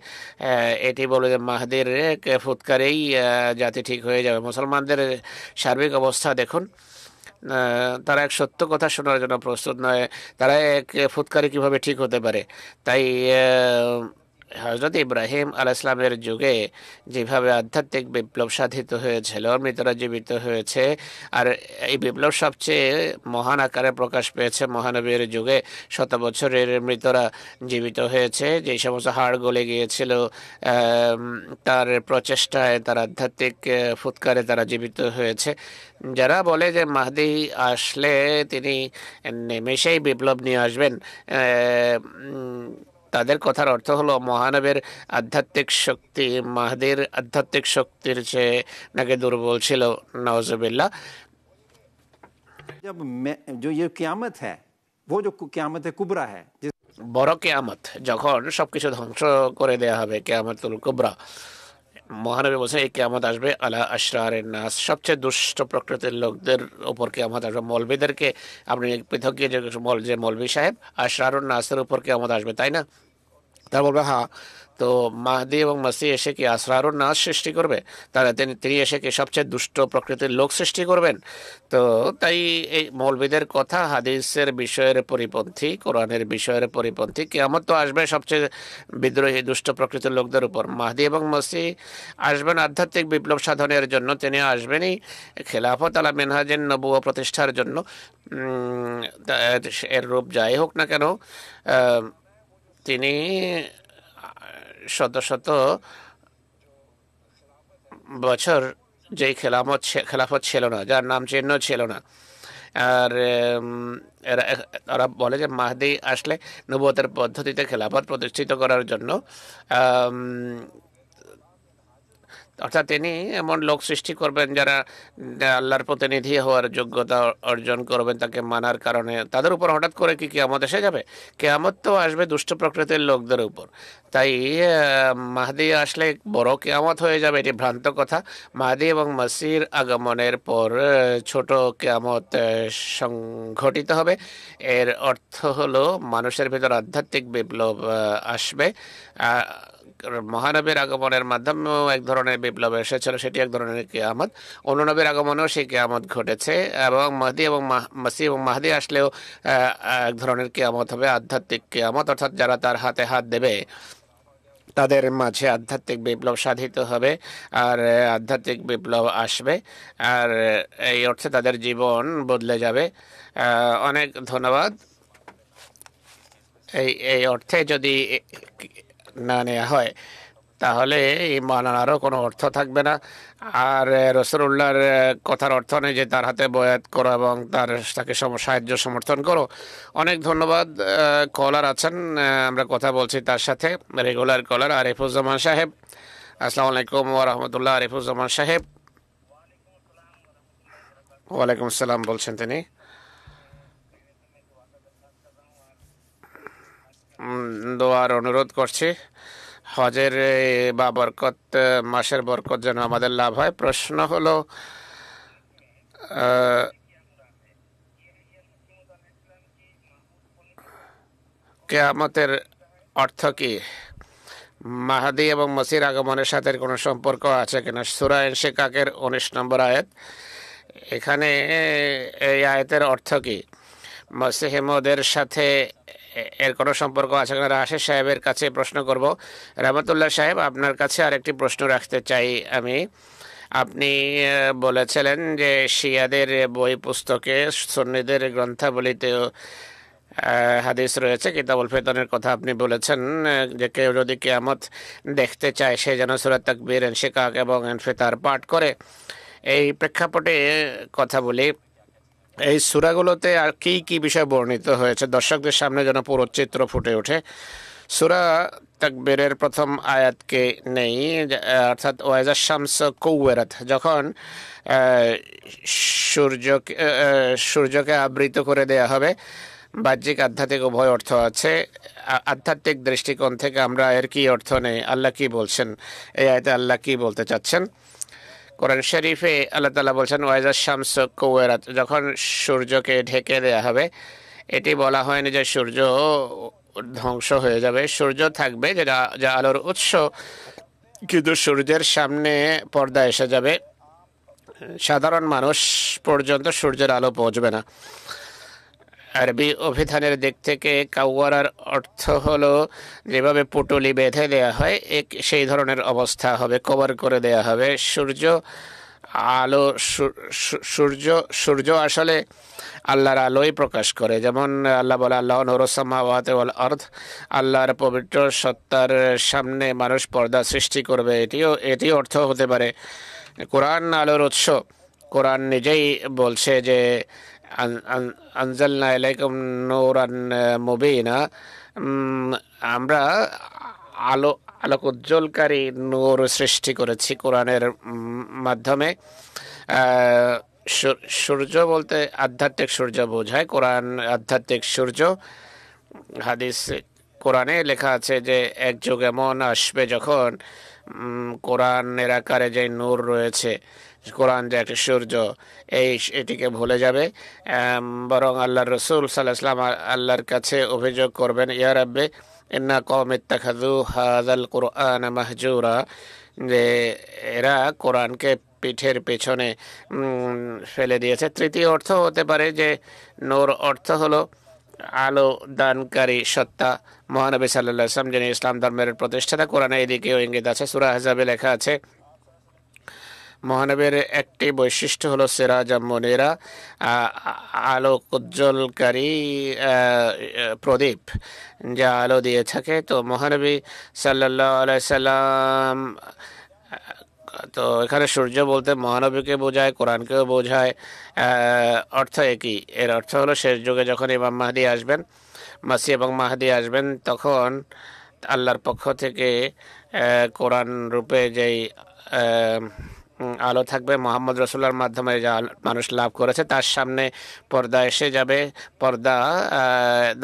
এটি বলে যে মাহদীর ফুৎকারেই জাতি ঠিক হয়ে যাবে। মুসলমানদের সার্বিক অবস্থা দেখুন, তারা এক সত্য কথা শোনার জন্য প্রস্তুত নয়, তারা এক ফুৎকারি কিভাবে ঠিক হতে পারে। তাই হজরত ইব্রাহিম আলাইহিস সালামের যুগে যেভাবে আধ্যাত্মিক বিপ্লব সাধিত হয়েছিল, মৃতরা জীবিত হয়েছে, আর এই বিপ্লব সবচেয়ে মহান আকারে প্রকাশ পেয়েছে মহানবীর যুগে। শত বছরের মৃতরা জীবিত হয়েছে, যে সমস্ত হাড় গলে গিয়েছিল তার প্রচেষ্টায়, তার আধ্যাত্মিক ফুৎকারে তারা জীবিত হয়েছে। যারা বলে যে মাহদি আসলে তিনি নিমেষেই বিপ্লব নিয়ে আসবেন, তাদের কথার অর্থ হলো মহানবের আধ্যাত্মিক শক্তি মাহদির আধ্যাত্মিক শক্তির চেয়ে নাকি দুর্বল ছিল। নাউজুবিল্লাহ। जब जो ये क़यामत है वो जो क़यामत कुबरा है, বড় কিয়ামত, যখন সবকিছু ধ্বংস করে দেয়া হবে, কিয়ামতুল কুবরা। মহানবী বলছেন এই কিয়ামত আসবে আলা আশরারিন নাস, সবচেয়ে দুষ্ট প্রকৃতির লোকদের উপর কিয়ামত আসবে। মৌলবীদেরকে আপনি পৃথক গিয়ে যে মৌলবী সাহেব আশরারুন নাসের উপর কিয়ামত আসবে, তাই না? তারা বলবে হ্যাঁ। তো মাহদি এবং মাসি এসে কি আসরারুন নাস সৃষ্টি করবে? তারা তিনি এসে কি সবচেয়ে দুষ্ট প্রকৃতির লোক সৃষ্টি করবেন? তো তাই এই মৌলবীদের কথা হাদিসের বিষয়ের পরিপন্থী, কোরআনের বিষয়ের পরিপন্থী। কিয়ামত তো আসবে সবচেয়ে বিদ্রোহী দুষ্ট প্রকৃতির লোকদের উপর। মাহদি এবং মাসি আসবেন আধ্যাত্মিক বিপ্লব সাধনের জন্য, তিনি আসবেনই খেলাফত আলা মিনহাজেন নবুয়্যত প্রতিষ্ঠার জন্য। এর রূপ যাই হোক না কেন, তিনি শত শত বছর যেই খেলাফত ছিল না, যার নাম চিহ্ন ছিল না, আর ওরা বলে যে মাহদি আসলে নবুয়তের পদ্ধতিতে খেলাফত প্রতিষ্ঠিত করার জন্য, অর্থাৎ তিনি এমন লোক সৃষ্টি করবেন যারা আল্লাহর প্রতিনিধি হওয়ার যোগ্যতা অর্জন করবেন তাকে মানার কারণে। তাদের উপর হঠাৎ করে কি কিয়ামত এসে যাবে? কিয়ামত তো আসবে দুষ্ট প্রকৃতির লোকদের উপর। তাই মাহদি আসলে বড় কিয়ামত হয়ে যাবে, এটি ভ্রান্ত কথা। মাহদি এবং মাসির আগমনের পর ছোট কিয়ামত সংঘটিত হবে। এর অর্থ হলো মানুষের ভিতর আধ্যাত্মিক বিপ্লব আসবে। মহানবীর আগমনের মাধ্যমেও এক ধরনের বিপ্লব এসেছিল, সেটি এক ধরনের কিয়ামত। অন্য নবীর আগমনেও সেই কিয়ামত ঘটেছে, এবং মাহদি এবং মাসি এবং মাহদি আসলেও এক ধরনের কিয়ামত হবে, আধ্যাত্মিক কিয়ামত। অর্থাৎ যারা তার হাতে হাত দেবে তাদের মাঝে আধ্যাত্মিক বিপ্লব সাধিত হবে, আর আধ্যাত্মিক বিপ্লব আসবে, আর এই অর্থে তাদের জীবন বদলে যাবে। অনেক ধন্যবাদ। এই অর্থে যদি না নেওয়া হয় তাহলে ঈমান আনারও কোনো অর্থ থাকবে না। আর রাসূলুল্লাহর কথার অর্থ নেই যে তার হাতে বয়াত করো এবং তাকে সাহায্য সমর্থন করো। অনেক ধন্যবাদ। কলার আছেন, আমরা কথা বলছি তার সাথে, রেগুলার কলার আরিফুজ্জামান সাহেব। আসসালামু আলাইকুম ওয়া রাহমাতুল্লাহ। আরিফুজ্জামান সাহেব। ওয়ালাইকুম আসসালাম বলছেন তিনি। দোয়ার অনুরোধ করছি, হজের বা বরকত মাসের বরকত যেন আমাদের লাভ হয়। প্রশ্ন হলো, কিয়ামতের অর্থ কি? মাহদি এবং মসির আগমনের সাথে কোনো সম্পর্ক আছে কিনা? সূরা ইনশিকাকের 19 নম্বর আয়াত। এখানে এই আয়াতের অর্থ কি? মসিহ মওউদের সাথে এর কোনো সম্পর্ক আছে কিনা? রাশেদ সাহেবের কাছে প্রশ্ন করব। রহমতুল্লাহ সাহেব, আপনার কাছে আরেকটি প্রশ্ন রাখতে চাই আমি। আপনি বলেছিলেন যে শিয়াদের বই পুস্তকে, সুন্নিদের গ্রন্থাবলীতেও হাদিস রয়েছে, কিতাবুল ফিতনের কথা আপনি বলেছেন যে কেউ যদি কিয়ামত দেখতে চায় সে যেন সূরা তাকবীর, ইনশিকাক এবং ইনফিতার পাঠ করে। এই প্রেক্ষাপটে কথা বলি, এই সূরাগুলোতে আর কি কি বিষয় বর্ণিত হয়েছে দর্শকদের সামনে যেন পুরো চিত্র ফুটে ওঠে। সূরা তাকবীরের প্রথম আয়াতকে নেই, অর্থাৎ ওয়াইজা শামস কুওয়ারাত, যখন সূর্যকে আবৃত করে দেয়া হবে। বাহ্যিক আধ্যাত্মিক উভয় অর্থ আছে। আধ্যাত্মিক দৃষ্টিকোণ থেকে আমরা এর কি অর্থ নেই, আল্লাহ কি বলছেন এই আয়াতে, আল্লাহ কি বলতে চাচ্ছেন? কোরআন শরীফে আল্লাহ তাআলা বলছেন ওয়াইজা শামস কুওয়ারাত, যখন সূর্যকে ঢেকে দেয়া হবে। এটি বলা হয়নি যে সূর্য ধ্বংস হয়ে যাবে, সূর্য থাকবে যা আলোর উৎস, কিন্তু সূর্যের সামনে পর্দা এসে যাবে। সাধারণ মানুষ পর্যন্ত সূর্যের আলো পৌঁছবে না। আরবি অভিধানের দিক থেকে কাওয়ারার অর্থ হলো যেভাবে পুটুলি বেঁধে দেয়া হয় সেই ধরনের অবস্থা হবে, কভার করে দেয়া হবে। সূর্য আসলে আল্লাহর আলোই প্রকাশ করে। যেমন আল্লাহ বলে আল্লাহ নূরুস সামাওয়াতি ওয়াল আরদ, আল্লাহর পবিত্র সত্তার সামনে মানুষ পর্দা সৃষ্টি করবে। এটি অর্থ হতে পারে কোরআন আলোর উৎস। কোরআন নিজেই বলছে যে আনজালনা ইলাইকুম নূরান মুবিনা, আমরা আলোক উজ্জ্বলকারী নূর সৃষ্টি করেছি কোরআনের মাধ্যমে। সূর্য বলতে আধ্যাত্মিক সূর্য বোঝায়, কোরআন আধ্যাত্মিক সূর্য। হাদিস কোরআনে লেখা আছে যে এক যুগ এমন আসবে যখন কোরআনের আকারে যে নূর রয়েছে, কোরআন যে একটা সূর্য, এটিকে ভুলে যাবে। বরং আল্লাহর রসুল সাল্লাল্লাহু আলাইহি ওয়াসাল্লাম আল্লাহর কাছে অভিযোগ করবেন, ইয়া রাব্বি ইন্না কওমি ইত্তাখাযু হাযাল কুরআন মাহজুরা, যে এরা কোরআনকে পিঠের পেছনে ফেলে দিয়েছে। তৃতীয় অর্থ হতে পারে যে নূর অর্থ হলো আলো দানকারী সত্তা। মহানবী সাল্লাল্লাহু আলাইহি ওয়াসাল্লাম যিনি ইসলাম ধর্মের প্রতিষ্ঠাতা, কোরআনে এদিকেও ইঙ্গিত আছে। সূরা আহজাবে লেখা আছে মহানবীর একটি বৈশিষ্ট্য হলো সিরাজ মুনিরা, আলোক উজ্জ্বলকারী প্রদীপ যা আলো দিয়ে থাকে। তো মহানবী সাল্লাল্লাহু আলাইহি সাল্লাম, তো এখানে সূর্য বলতে মহানবীকে বোঝায়, কোরআনকেও বোঝায়, অর্থ একই। এর অর্থ হলো শেষ যুগে যখন ইমাম মাহদী আসবেন, মাসিহ এবং মাহদী আসবেন, তখন আল্লাহর পক্ষ থেকে কোরআন রূপে যেই আলো থাকবে, মোহাম্মদ রসুল্লাহর মাধ্যমে যা মানুষ লাভ করেছে, তার সামনে পর্দা এসে যাবে, পর্দা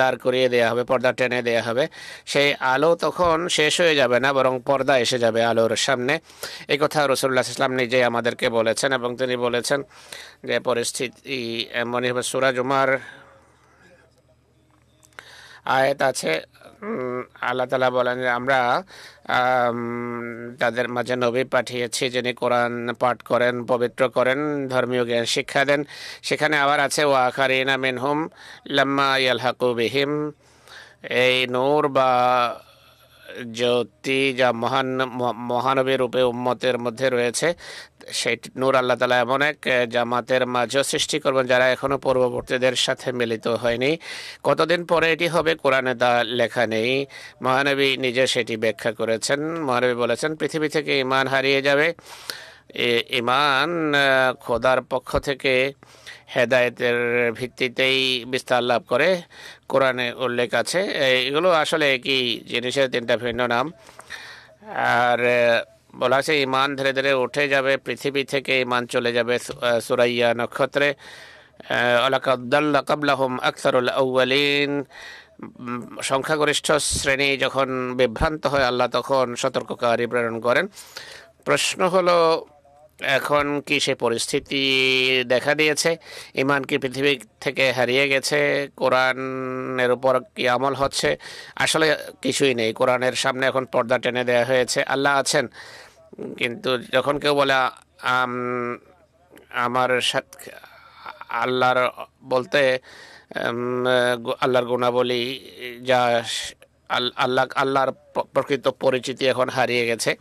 দাঁড় করিয়ে দেয়া হবে, পর্দা টেনে দেয়া হবে। সেই আলো তখন শেষ হয়ে যাবে না, বরং পর্দা এসে যাবে আলোর সামনে। এই কথা রাসূলুল্লাহ সাল্লাল্লাহু আলাইহি ওয়াসাল্লাম নিজেই আমাদেরকে বলেছেন, এবং তিনি বলেছেন যে পরিস্থিতি এমনই হবে। সূরা জুমার আয়াত আছে, আল্লাহ তাআলা বলেন যে আমরা তাদের মাঝে নবী পাঠিয়েছি যিনি কোরআন পাঠ করেন, পবিত্র করেন, ধর্মীয় জ্ঞান শিক্ষা দেন। সেখানে আবার আছে ওয়া আখারিনা মিনহুম লাম্মা ইয়ালহাকু বিহিম। এই নূর বা জ্যোতি যা মহানবী রূপে উম্মতের মধ্যে রয়েছে, সেই নূর আল্লাহ তাআলা এমন এক জামাতের মাঝে সৃষ্টি করবেন যারা এখনো পূর্ববর্তীদের সাথে মিলিত হয়নি। কতদিন পরে এটি হবে কোরআনে তা লেখা নেই, মহানবী নিজে সেটি ব্যাখ্যা করেছেন। মহানবী বলেছেন পৃথিবী থেকে ঈমান হারিয়ে যাবে। ঈমান খোদার পক্ষ থেকে হেদায়েতের ভিত্তিতেই বিস্তার লাভ করে, কোরআনে উল্লেখ আছে। এগুলো আসলে একই জিনিসের তিনটা ভিন্ন নাম। আর বলা আছে ঈমান ধীরে ধীরে উঠে যাবে, পৃথিবী থেকে ঈমান চলে যাবে সুরাইয়া নক্ষত্রে। ওয়ালাকাদ দাল্লা ক্বাবলাহুম আকসারুল আউয়ালিন। সংখ্যাগরিষ্ঠ শ্রেণী যখন বিভ্রান্ত হয়, আল্লাহ তখন সতর্ককারী প্রেরণ করেন। প্রশ্ন হলো এখন কি সে পরিস্থিতি দেখা দিয়েছে? ঈমান কি পৃথিবী থেকে হারিয়ে গেছে? কোরআনের উপর কি আমল হচ্ছে? আসলে কিছুই নেই। কোরআনের সামনে এখন পর্দা টেনে দেওয়া হয়েছে। আল্লাহ আছেন, কিন্তু যখন কেউ বলে আমার সাথে আল্লাহর বলতে আল্লাহর গুণাবলী যা আল্লাহর প্রকৃত পরিচিতি এখন হারিয়ে গেছে।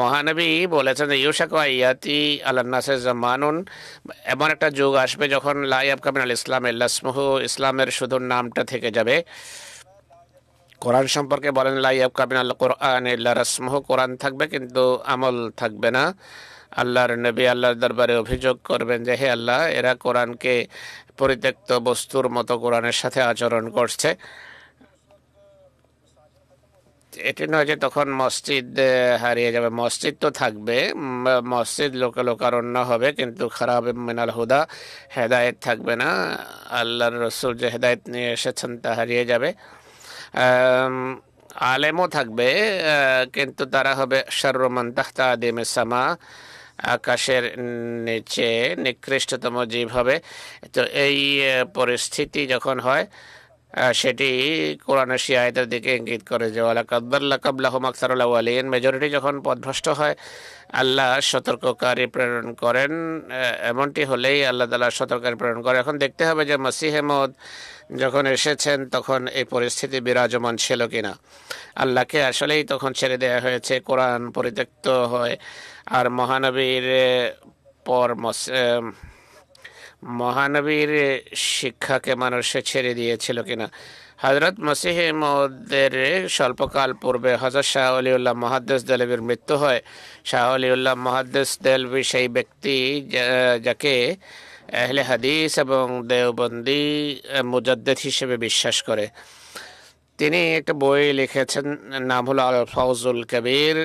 মহানবী বলেছেন যে ইউশাকু আইয়াতি আলান নাসি জামানুন, এমন একটা যুগ আসবে যখন লা ইয়াবকা মিনাল ইসলাম ইল্লা ইসমুহু, ইসলামের শুধু নামটা থেকে যাবে। কোরআন সম্পর্কে বলেন লা ইয়াবকা মিনাল কুরআন ইল্লা রাসমুহু, কোরআন থাকবে কিন্তু আমল থাকবে না। আল্লাহর নবী আল্লাহর দরবারে অভিযোগ করবেন যে হে আল্লাহ, এরা কোরআনকে পরিত্যক্ত বস্তুর মতো কোরআনের সাথে আচরণ করছে। এটি নয় যে তখন মসজিদ হারিয়ে যাবে, মসজিদ তো থাকবে, মসজিদ লোকারণ্য হবে, কিন্তু খারাপ মিনাল হুদা, হেদায়েত থাকবে না। আল্লাহর রসুল যে হেদায়েত নিয়ে এসেছেন তা হারিয়ে যাবে। আলেমও থাকবে, কিন্তু তারা হবে শাররু মান তাহতা আদিমিস সামা, আকাশের নিচে নিকৃষ্টতম জীব হবে। তো এই পরিস্থিতি যখন হয়, সেটি কোরআনের সেই আয়াতের দিকে ইঙ্গিত করে যে ওয়ালাকাদ দাল্লা কাবলাহুম আকসারুল আওয়ালিন। মেজরিটি যখন পথভ্রষ্ট হয় আল্লাহ সতর্ককারী প্রেরণ করেন, এমনটি হলেই আল্লাহ তাআলা সতর্ককারী প্রেরণ করে। এখন দেখতে হবে যে মসিহে মউদ যখন এসেছেন তখন এই পরিস্থিতি বিরাজমান ছিল কিনা। আল্লাহকে আসলেই তখন ছেড়ে দেওয়া হয়েছে, কোরআন পরিত্যক্ত হয়, আর মহানবীর শিক্ষাকে মানুষে ছেড়ে দিয়েছিল কিনা। হযরত মসিহ মউদের স্বল্পকাল পূর্বে হযরত শাহ ওলিউল্লাহ মুহাদ্দিস দেলভির মৃত্যু হয়। শাহ ওলিউল্লাহ মুহাদ্দিস দেলভি সেই ব্যক্তি যাকে আহলে হাদিস এবং দেওবন্দি মুজাদ্দিদ হিসেবে বিশ্বাস করে। তিনি একটা বই লিখেছেন, নাম হলো আল ফাউজুল কবির।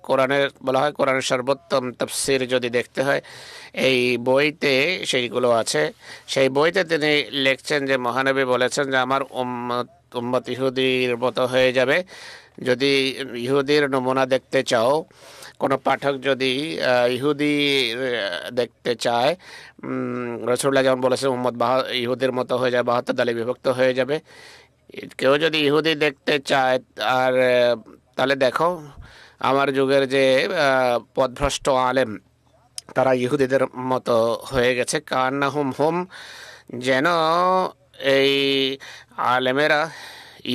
কোরআনের বলা হয় কোরআনের সর্বোত্তম তাফসীর যদি দেখতে হয় এই বইতে সেইগুলো আছে। সেই বইতে তিনি লিখছেন যে মহানবী বলেছেন যে আমার উম্মত ইহুদির মতো হয়ে যাবে। যদি ইহুদির নমুনা দেখতে চাও, কোনো পাঠক যদি ইহুদি দেখতে চায়, রাসূলুল্লাহ যেমন বলেছেন উম্মত ইহুদির মতো হয়ে যাবে, ৭২ দলে বিভক্ত হয়ে যাবে। কেউ যদি ইহুদি দেখতে চায় আর তাহলে দেখো আমার যুগের যে পথভ্রষ্ট আলেম তারা ইহুদিদের মতো হয়ে গেছে। কান্নাহুম হুম, যেন এই আলেমেরা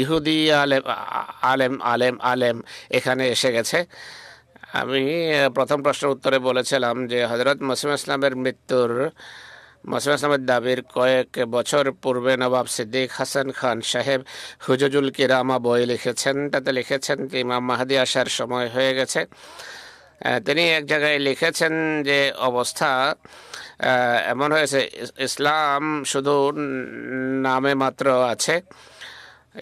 ইহুদি আলেম এখানে এসে গেছে। আমি প্রথম প্রশ্নের উত্তরে বলেছিলাম যে হযরত মসিহ ইসলামের মৃত্যুর মসিহ ইসলামের দাবির কয়েক বছর পূর্বে নবাব সিদ্দিক হাসান খান সাহেব হুজুজুল কিরামা বই লিখেছেন। তাতে লিখেছেন যে ইমাম মাহদী আসার সময় হয়ে গেছে। তিনি এক জায়গায় লিখেছেন যে অবস্থা এমন হয়েছে, ইসলাম শুধু নামে মাত্র আছে,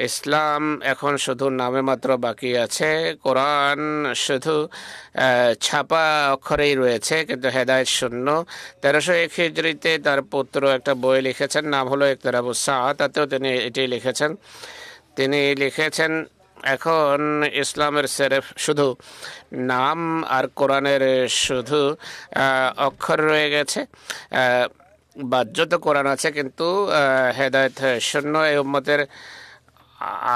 ইসলাম এখন শুধু নামে মাত্র বাকি আছে, কোরআন শুধু ছাপা অক্ষরেই রয়েছে কিন্তু হেদায়েত শূন্য। 1301 হিজরিতে তার পুত্র একটা বই লিখেছেন, নাম হলো ইকতিরাবুস সাআ। তাতেও তিনি এটি লিখেছেন। তিনি লিখেছেন এখন ইসলামের সেরেফ শুধু নাম আর কোরআনের শুধু অক্ষর রয়ে গেছে। বাহ্য তো কোরআন আছে কিন্তু হেদায়েত শূন্য। এই উম্মতের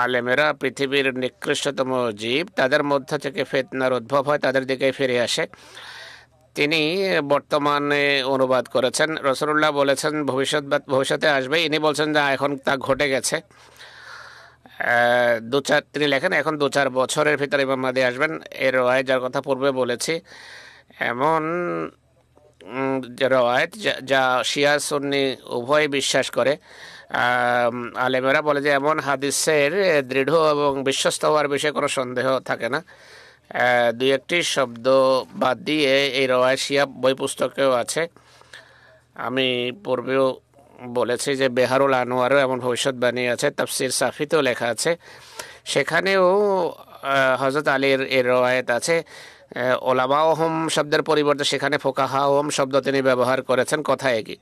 আলেমেরা পৃথিবীর নিকৃষ্টতম জীব, তাদের মধ্য থেকে ফিতনার উদ্ভব হয়, তাদের দিকে ফিরে আসে। তিনি বর্তমানে অনুবাদ করেছেন। রাসূলুল্লাহ বলেছেন ভবিষ্যতে আসবে, ইনি বলছেন যে এখন তা ঘটে গেছে। তিনি লেখেন এখন ২-৪ বছরের ভিতরে ইমাম মাহদী আসবেন। এর রওয়ায়েত যার কথা পূর্বে বলেছি, এমন রওয়ায়েত যা শিয়া সুন্নি উভয় বিশ্বাস করে। আলেমেরা বলে যে এমন হাদিসের দৃঢ় এবং বিশ্বস্ত হওয়ার বিষয়ে কোনো সন্দেহ থাকে না। দুই একটি শব্দ বাদ দিয়ে এই রওয়ায়েত শিয়া বই পুস্তকেও আছে। আমি পূর্বেও বলেছি যে বেহারুল আনোয়ারও এমন ভবিষ্যৎবাণী আছে, তাফসির সাফিতেও লেখা আছে, সেখানেও হযরত আলীর এর রওয়ায়েত আছে। ওলামাওহুম শব্দের পরিবর্তে সেখানে ফোকাহাহুম শব্দ তিনি ব্যবহার করেছেন, কথা একই।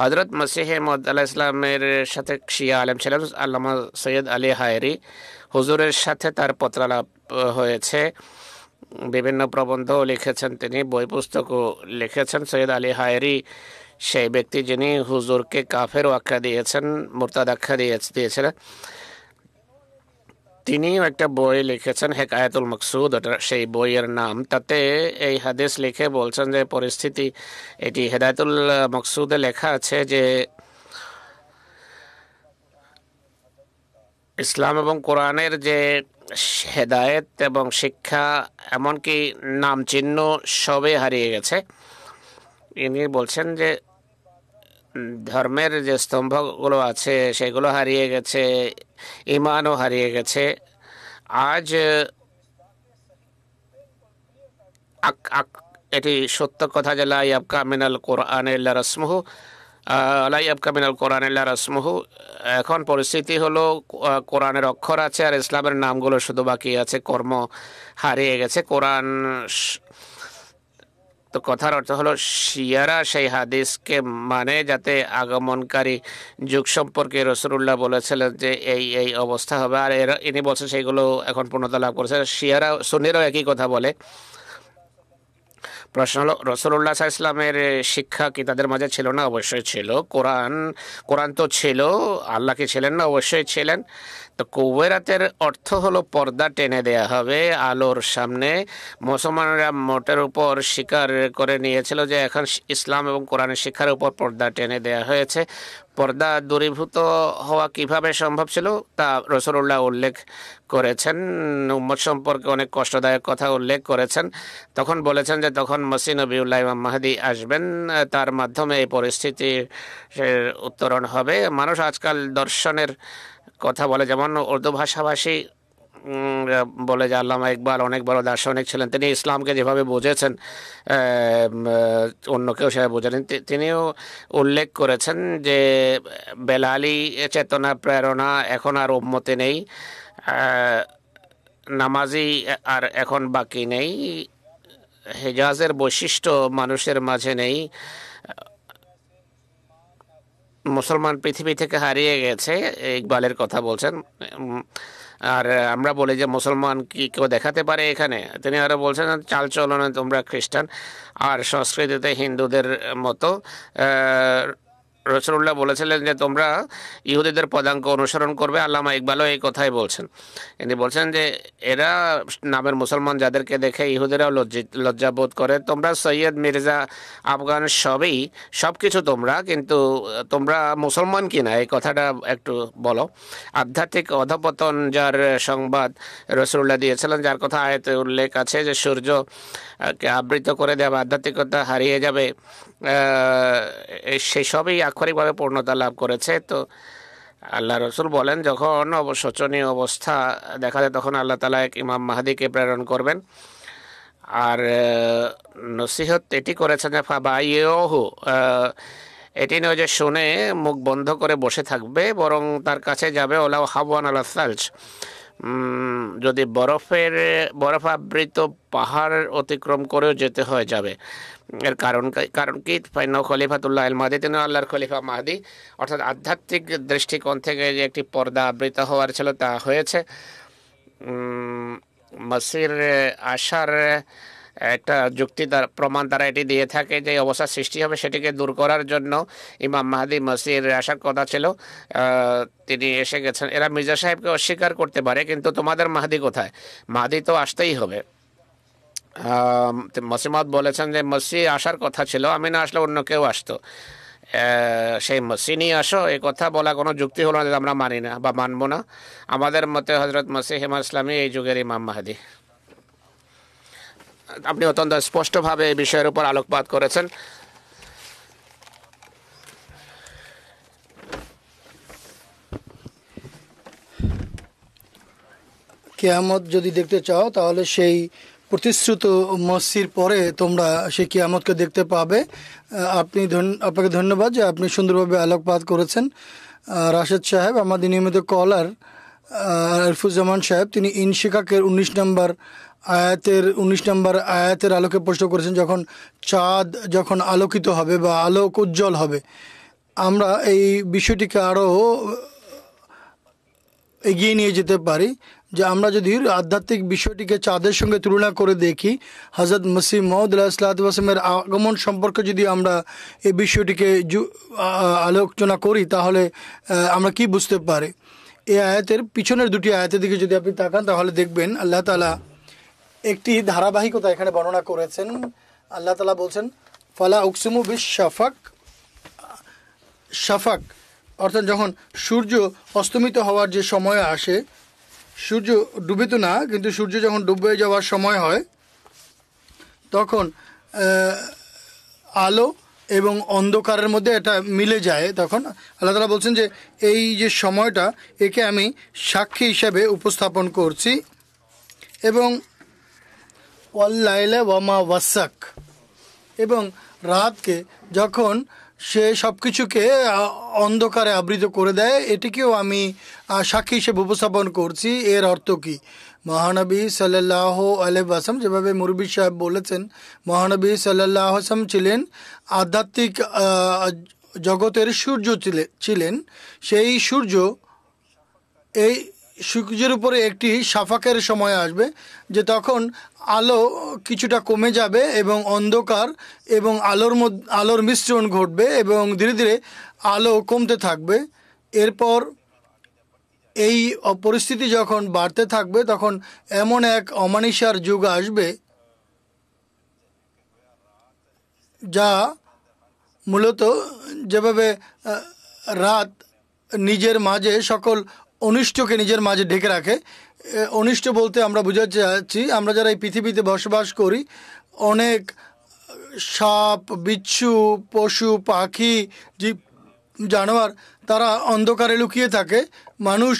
হযরত মসিহ মউদ আলাইহিস সালামের সাথে শিয়া আলেম ছিলেন আল্লামা সৈয়দ আলী হায়রি। হুজুরের সাথে তার পত্রালাপ হয়েছে, বিভিন্ন প্রবন্ধও লিখেছেন তিনি, বই পুস্তকও লিখেছেন। সৈয়দ আলী হায়রি সেই ব্যক্তি যিনি হুজুরকে কাফের আখ্যা দিয়েছেন, মুরতাদ আখ্যা দিয়েছিলেন। তিনিও একটা বই লিখেছেন হেকায়াতুল মকসুদ, সেই বইয়ের নাম। তাতে এই হাদিস লিখে বলছেন যে পরিস্থিতি এটি হেদায়েতুল মকসুদে লেখা আছে যে ইসলাম এবং কোরআনের যে হেদায়েত এবং শিক্ষা এমনকি নাম চিহ্ন সবই হারিয়ে গেছে। ইনি বলছেন যে ধর্মের যে স্তম্ভগুলো আছে সেগুলো হারিয়ে গেছে, ইমানও হারিয়ে গেছে। আজ এটি সত্য কথা যে লা ইয়াবকা মিনাল কোরআন ইল্লা রাসমুহু, লা ইয়াবকা মিনাল কোরআন ইল্লা রাসমুহু। এখন পরিস্থিতি হলো কোরআনের অক্ষর আছে আর ইসলামের নামগুলো শুধু বাকি আছে, কর্ম হারিয়ে গেছে। কোরআন তো কথার অর্থ হলো শিয়ারা সেই হাদিসকে মানে যাতে আগমনকারী যুগ সম্পর্কে রাসূলুল্লাহ বলেছিলেন যে এই অবস্থা হবে, আর ইনি বলছেন সেইগুলো এখন পূর্ণতা লাভ করেছে। শিয়ারা সুন্নিরাও একই কথা বলে। প্রশ্ন হলো, রাসূলুল্লাহ সাল্লাল্লাহু আলাইহি ওয়াসাল্লামের শিক্ষা কি তাদের মাঝে ছিল না? অবশ্যই ছিল। কোরআন তো ছিল, আল্লাহ কি ছিলেন না? অবশ্যই ছিলেন। তো কুওয়ারাতের অর্থ হলো পর্দা টেনে দেয়া হবে আলোর সামনে। মুসলমানরা মোটের উপর স্বীকার করে নিয়েছিল যে এখন ইসলাম এবং কোরআনের শিক্ষার উপর পর্দা টেনে দেয়া হয়েছে। পর্দা দূরীভূত হওয়া কিভাবে সম্ভব ছিল তা রাসূলুল্লাহ উল্লেখ করেছেন। উম্মত সম্পর্কে অনেক কষ্টদায়ক কথা উল্লেখ করেছেন। তখন বলেছেন যে তখন মসিহ নবিউল্লাহ ইমাম মাহদী আসবেন, তার মাধ্যমে এই পরিস্থিতির উত্তরণ হবে। মানুষ আজকাল দর্শনের কথা বলে, যেমন উর্দু ভাষাভাষী বলে যে আল্লামা ইকবাল অনেক বড় দার্শনিক ছিলেন, তিনি ইসলামকে যেভাবে বুঝেছেন অন্য কেউ সেভাবে বোঝেন। তিনিও উল্লেখ করেছেন যে বেলালি চেতনা প্রেরণা এখন আর উম্মতে নেই, নামাজি আর এখন বাকি নেই, হেজাজের বৈশিষ্ট্য মানুষের মাঝে নেই, মুসলমান পৃথিবী থেকে হারিয়ে গেছে, ইকবালের কথা বলছেন। আর আমরা বলি যে মুসলমান কি কেউ দেখাতে পারে এখানে? তিনি আরও বলছেন চাল চলনে তোমরা খ্রিস্টান আর সংস্কৃতিতে হিন্দুদের মতো। রাসূলুল্লাহ বলেছিলেন যে তোমরা ইহুদিদের পদাঙ্ক অনুসরণ করবে। আল্লামা ইকবালও এই কথাই বলছেন। তিনি বলছেন যে এরা নামের মুসলমান, যাদেরকে দেখে ইহুদিরাও লজ্জাবোধ করে। তোমরা সৈয়দ, মির্জা, আফগান সব কিছু তোমরা, কিন্তু তোমরা মুসলমান কিনা এই কথাটা একটু বলো। আধ্যাত্মিক অধপতন যার সংবাদ রাসূলুল্লাহ দিয়েছিলেন, যার কথা আয়াতে উল্লেখ আছে যে সূর্যকে আবৃত করে দেওয়া, আধ্যাত্মিকতা হারিয়ে যাবে, সেসবই আক্ষরিকভাবে পূর্ণতা লাভ করেছে। তো আল্লাহ রসুল বলেন যখন শোচনীয় অবস্থা দেখা যায় তখন আল্লাহ তাআলা এক ইমাম মাহদীকে প্রেরণ করবেন। আর নসিহত এটি করেছেন যে ফাবাইয়ুহু, এটি নয় যে শুনে মুখ বন্ধ করে বসে থাকবে, বরং তার কাছে যাবে। ওলাও হাওয়ান আলা সালজ, যদি বরফ আবৃত পাহাড় অতিক্রম করেও যেতে হয় যাবে। এর কারণ কি? ফাইনাল খলিফাতুল্লাহ আল মাহদী, তিনি আল্লাহর খলিফা মাহদী। অর্থাৎ আধ্যাত্মিক দৃষ্টিকোণ থেকে যে একটি পর্দা আবৃত হওয়ার ছিল তা হয়েছে। মসির আশার একটা যুক্তি প্রমাণ তারা এটি দিয়ে থাকে যে অবস্থা সৃষ্টি হবে সেটিকে দূর করার জন্য ইমাম মাহদী মসির আসার কথা ছিল, তিনি এসে গেছেন। এরা মির্জা সাহেবকে অস্বীকার করতে পারে, কিন্তু তোমাদের মাহদী কোথায়? মাহদী তো আসতেই হবে। মসিমত বলেছেন যে মসি আসার কথা ছিল, আমি না আসলে অন্য কেউ আসতো, সেই মসি নিয়ে আসো। এই কথা বলা কোনো যুক্তি হলো না, আমরা মানি না বা মানবো না। আমাদের মতে হযরত মসিহ মাউদ ইসলামী এই যুগের ইমাম মাহদী। আপনি অত্যন্ত স্পষ্টভাবে এই বিষয়ের উপর আলোকপাত করেছেন। কিয়ামত যদি দেখতে চাও তাহলে সেই প্রতিশ্রুত মসজির পরে তোমরা সেই কিয়ামতকে দেখতে পাবে। আপনাকে ধন্যবাদ যে আপনি সুন্দরভাবে আলোকপাত করেছেন। রাশেদ সাহেব, আমাদের নিয়মিত কলার আরফুজ্জামান সাহেব, তিনি ইনশিকাকের 19 নম্বর আয়াতের আলোকে প্রশ্ন করেছেন, যখন চাঁদ যখন আলোকিত হবে বা আলোক উজ্জ্বল হবে। আমরা এই বিষয়টিকে আরও এগিয়ে নিয়ে যেতে পারি যে আমরা যদি আধ্যাত্মিক বিষয়টিকে চাঁদের সঙ্গে তুলনা করে দেখি, হযরত মসিহ মাউদ আলাইহিসসালামের আগমন সম্পর্কে যদি আমরা এই বিষয়টিকে আলোচনা করি তাহলে আমরা কি বুঝতে পারি? এই আয়াতের পিছনের দুটি আয়াতের দিকে যদি আপনি তাকান তাহলে দেখবেন আল্লাহ তাআলা একটি ধারাবাহিকতা এখানে বর্ণনা করেছেন। আল্লাহ তাআলা বলছেন ফালা উকসিমু বিশ শাফাক, অর্থাৎ যখন সূর্য অস্তমিত হওয়ার যে সময় আসে, সূর্য ডুবে তো না, কিন্তু সূর্য যখন ডুবে যাওয়ার সময় হয় তখন আলো এবং অন্ধকারের মধ্যে এটা মিলে যায়। তখন আল্লাহ তাআলা বলছেন যে এই যে সময়টা, একে আমি সাক্ষী হিসাবে উপস্থাপন করছি। এবং ওয়াল্লাইলা ওয়ামা ওয়াসাক, এবং রাতকে যখন সে সব কিছুকে অন্ধকারে আবৃত করে দেয়, এটিকেও আমি সাক্ষী হিসেবে উপস্থাপন করছি। এর অর্থ কি? মহানবী সাল্লাল্লাহু আলাইহি ওয়াসাল্লাম, যেভাবে মুরব্বি সাহেব বলেছেন, মহানবী সাল্লাল্লাহু আলাইহি ওয়াসাল্লাম ছিলেন আধ্যাত্মিক জগতের সূর্য ছিলেন। সেই সূর্য সূর্যের উপরে একটি শাফাকের সময় আসবে, যে তখন আলো কিছুটা কমে যাবে এবং অন্ধকার এবং আলোর মিশ্রণ ঘটবে এবং ধীরে ধীরে আলো কমতে থাকবে। এরপর এই পরিস্থিতি যখন বাড়তে থাকবে তখন এমন এক অমানিসার যুগ আসবে যা মূলত যেভাবে রাত নিজের মাঝে সকল অনিষ্টকে নিজের মাঝে ঢেকে রাখে। অনিষ্ট বলতে আমরা বোঝাতে চাচ্ছি, আমরা যারা এই পৃথিবীতে বসবাস করি, অনেক সাপ, বিচ্ছু, পশু পাখি, জীব জানোয়ার তারা অন্ধকারে লুকিয়ে থাকে। মানুষ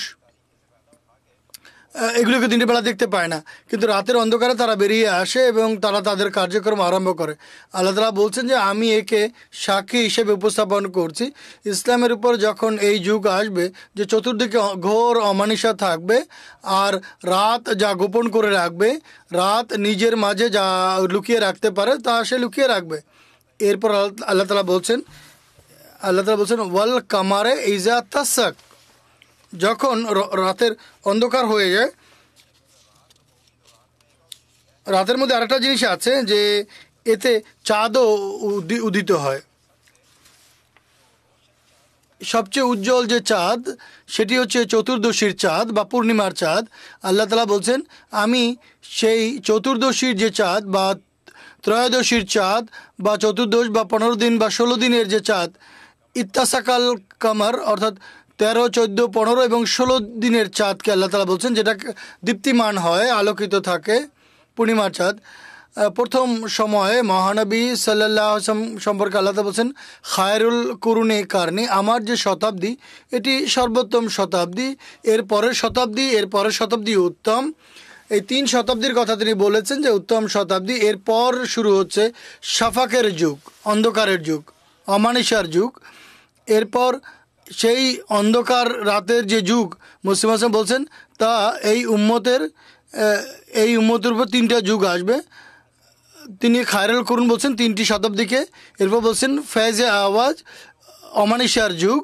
এগুলোকে দিনের বেলা দেখতে পায় না, কিন্তু রাতের অন্ধকারে তারা বেরিয়ে আসে এবং তারা তাদের কার্যক্রম আরম্ভ করে। আল্লাহ তাআলা বলছেন যে আমি একে সাক্ষী হিসেবে উপস্থাপন করছি। ইসলামের উপর যখন এই যুগ আসবে যে চতুর্দিকে ঘোর অমানিসা থাকবে আর রাত যা গোপন করে রাখবে, রাত নিজের মাঝে যা লুকিয়ে রাখতে পারে তা সে লুকিয়ে রাখবে। এরপর আল্লাহ তাআলা বলছেন ওয়াল কামারে ইজা তাসাক, যখন রাতের অন্ধকার হয়ে যায়। রাতের মধ্যে আরেকটা জিনিস আছে যে এতে চাঁদও উদিত হয়। সবচেয়ে উজ্জ্বল যে চাঁদ সেটি হচ্ছে চতুর্দশীর চাঁদ বা পূর্ণিমার চাঁদ। আল্লাহ তাআলা বলছেন আমি সেই চতুর্দশীর যে চাঁদ বা ত্রয়োদশীর চাঁদ বা চতুর্দশ বা 15 দিন বা 16 দিনের যে চাঁদ, ইত্তাসাকাল কামার অর্থাৎ 13, 14, 15 এবং 16 দিনের চাঁদকে আল্লাহ তাআলা বলছেন যেটা দীপ্তিমান হয়, আলোকিত থাকে, পূর্ণিমার চাঁদ। প্রথম সময়ে মহানবী সাল্লাল্লাহু আলাইহি ওয়াসাল্লাম সম্পর্কে আল্লাহ তাআলা বলছেন খায়রুল কুরুনি কারনি, আমার যে শতাব্দী এটি সর্বোত্তম শতাব্দী, এর পরের শতাব্দী উত্তম। এই 3 শতাব্দীর কথা তিনি বলেছেন যে উত্তম শতাব্দী। এরপর শুরু হচ্ছে শাফাকের যুগ, অন্ধকারের যুগ, অমানিসার যুগ। এরপর সেই অন্ধকার রাতের যে যুগ মুসলিম হাসান বলছেন তা এই উম্মতের উপর 3টা যুগ আসবে। তিনি খায়রুল কুরুন বলছেন 3টি শতাব্দীকে। এরপর বলছেন ফেজে আওয়াজ, অমানিসার যুগ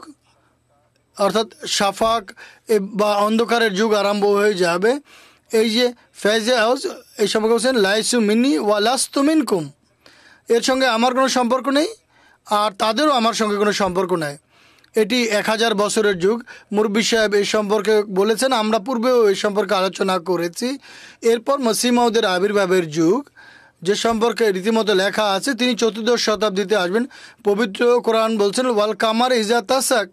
অর্থাৎ শাফাক বা অন্ধকারের যুগ আরম্ভ হয়ে যাবে। এই যে ফেজে আওয়াজ, এই সম্পর্কে বলছেন লাইসু মিন্নি ওয়া লাস্তু মিনকুম, এর সঙ্গে আমার কোনো সম্পর্ক নেই আর তাদেরও আমার সঙ্গে কোনো সম্পর্ক নেই। এটি 1000 বছরের যুগ। মুরব্বি সাহেব এই সম্পর্কে বলেছেন, আমরা পূর্বেও এই সম্পর্কে আলোচনা করেছি। এরপর মসিহ মাউদের আবির্ভাবের যুগ, যে সম্পর্কে রীতিমতো লেখা আছে তিনি 14দশ শতাব্দীতে আসবেন। পবিত্র কোরআন বলছেন ওয়াল কামার ইজা তাসাক,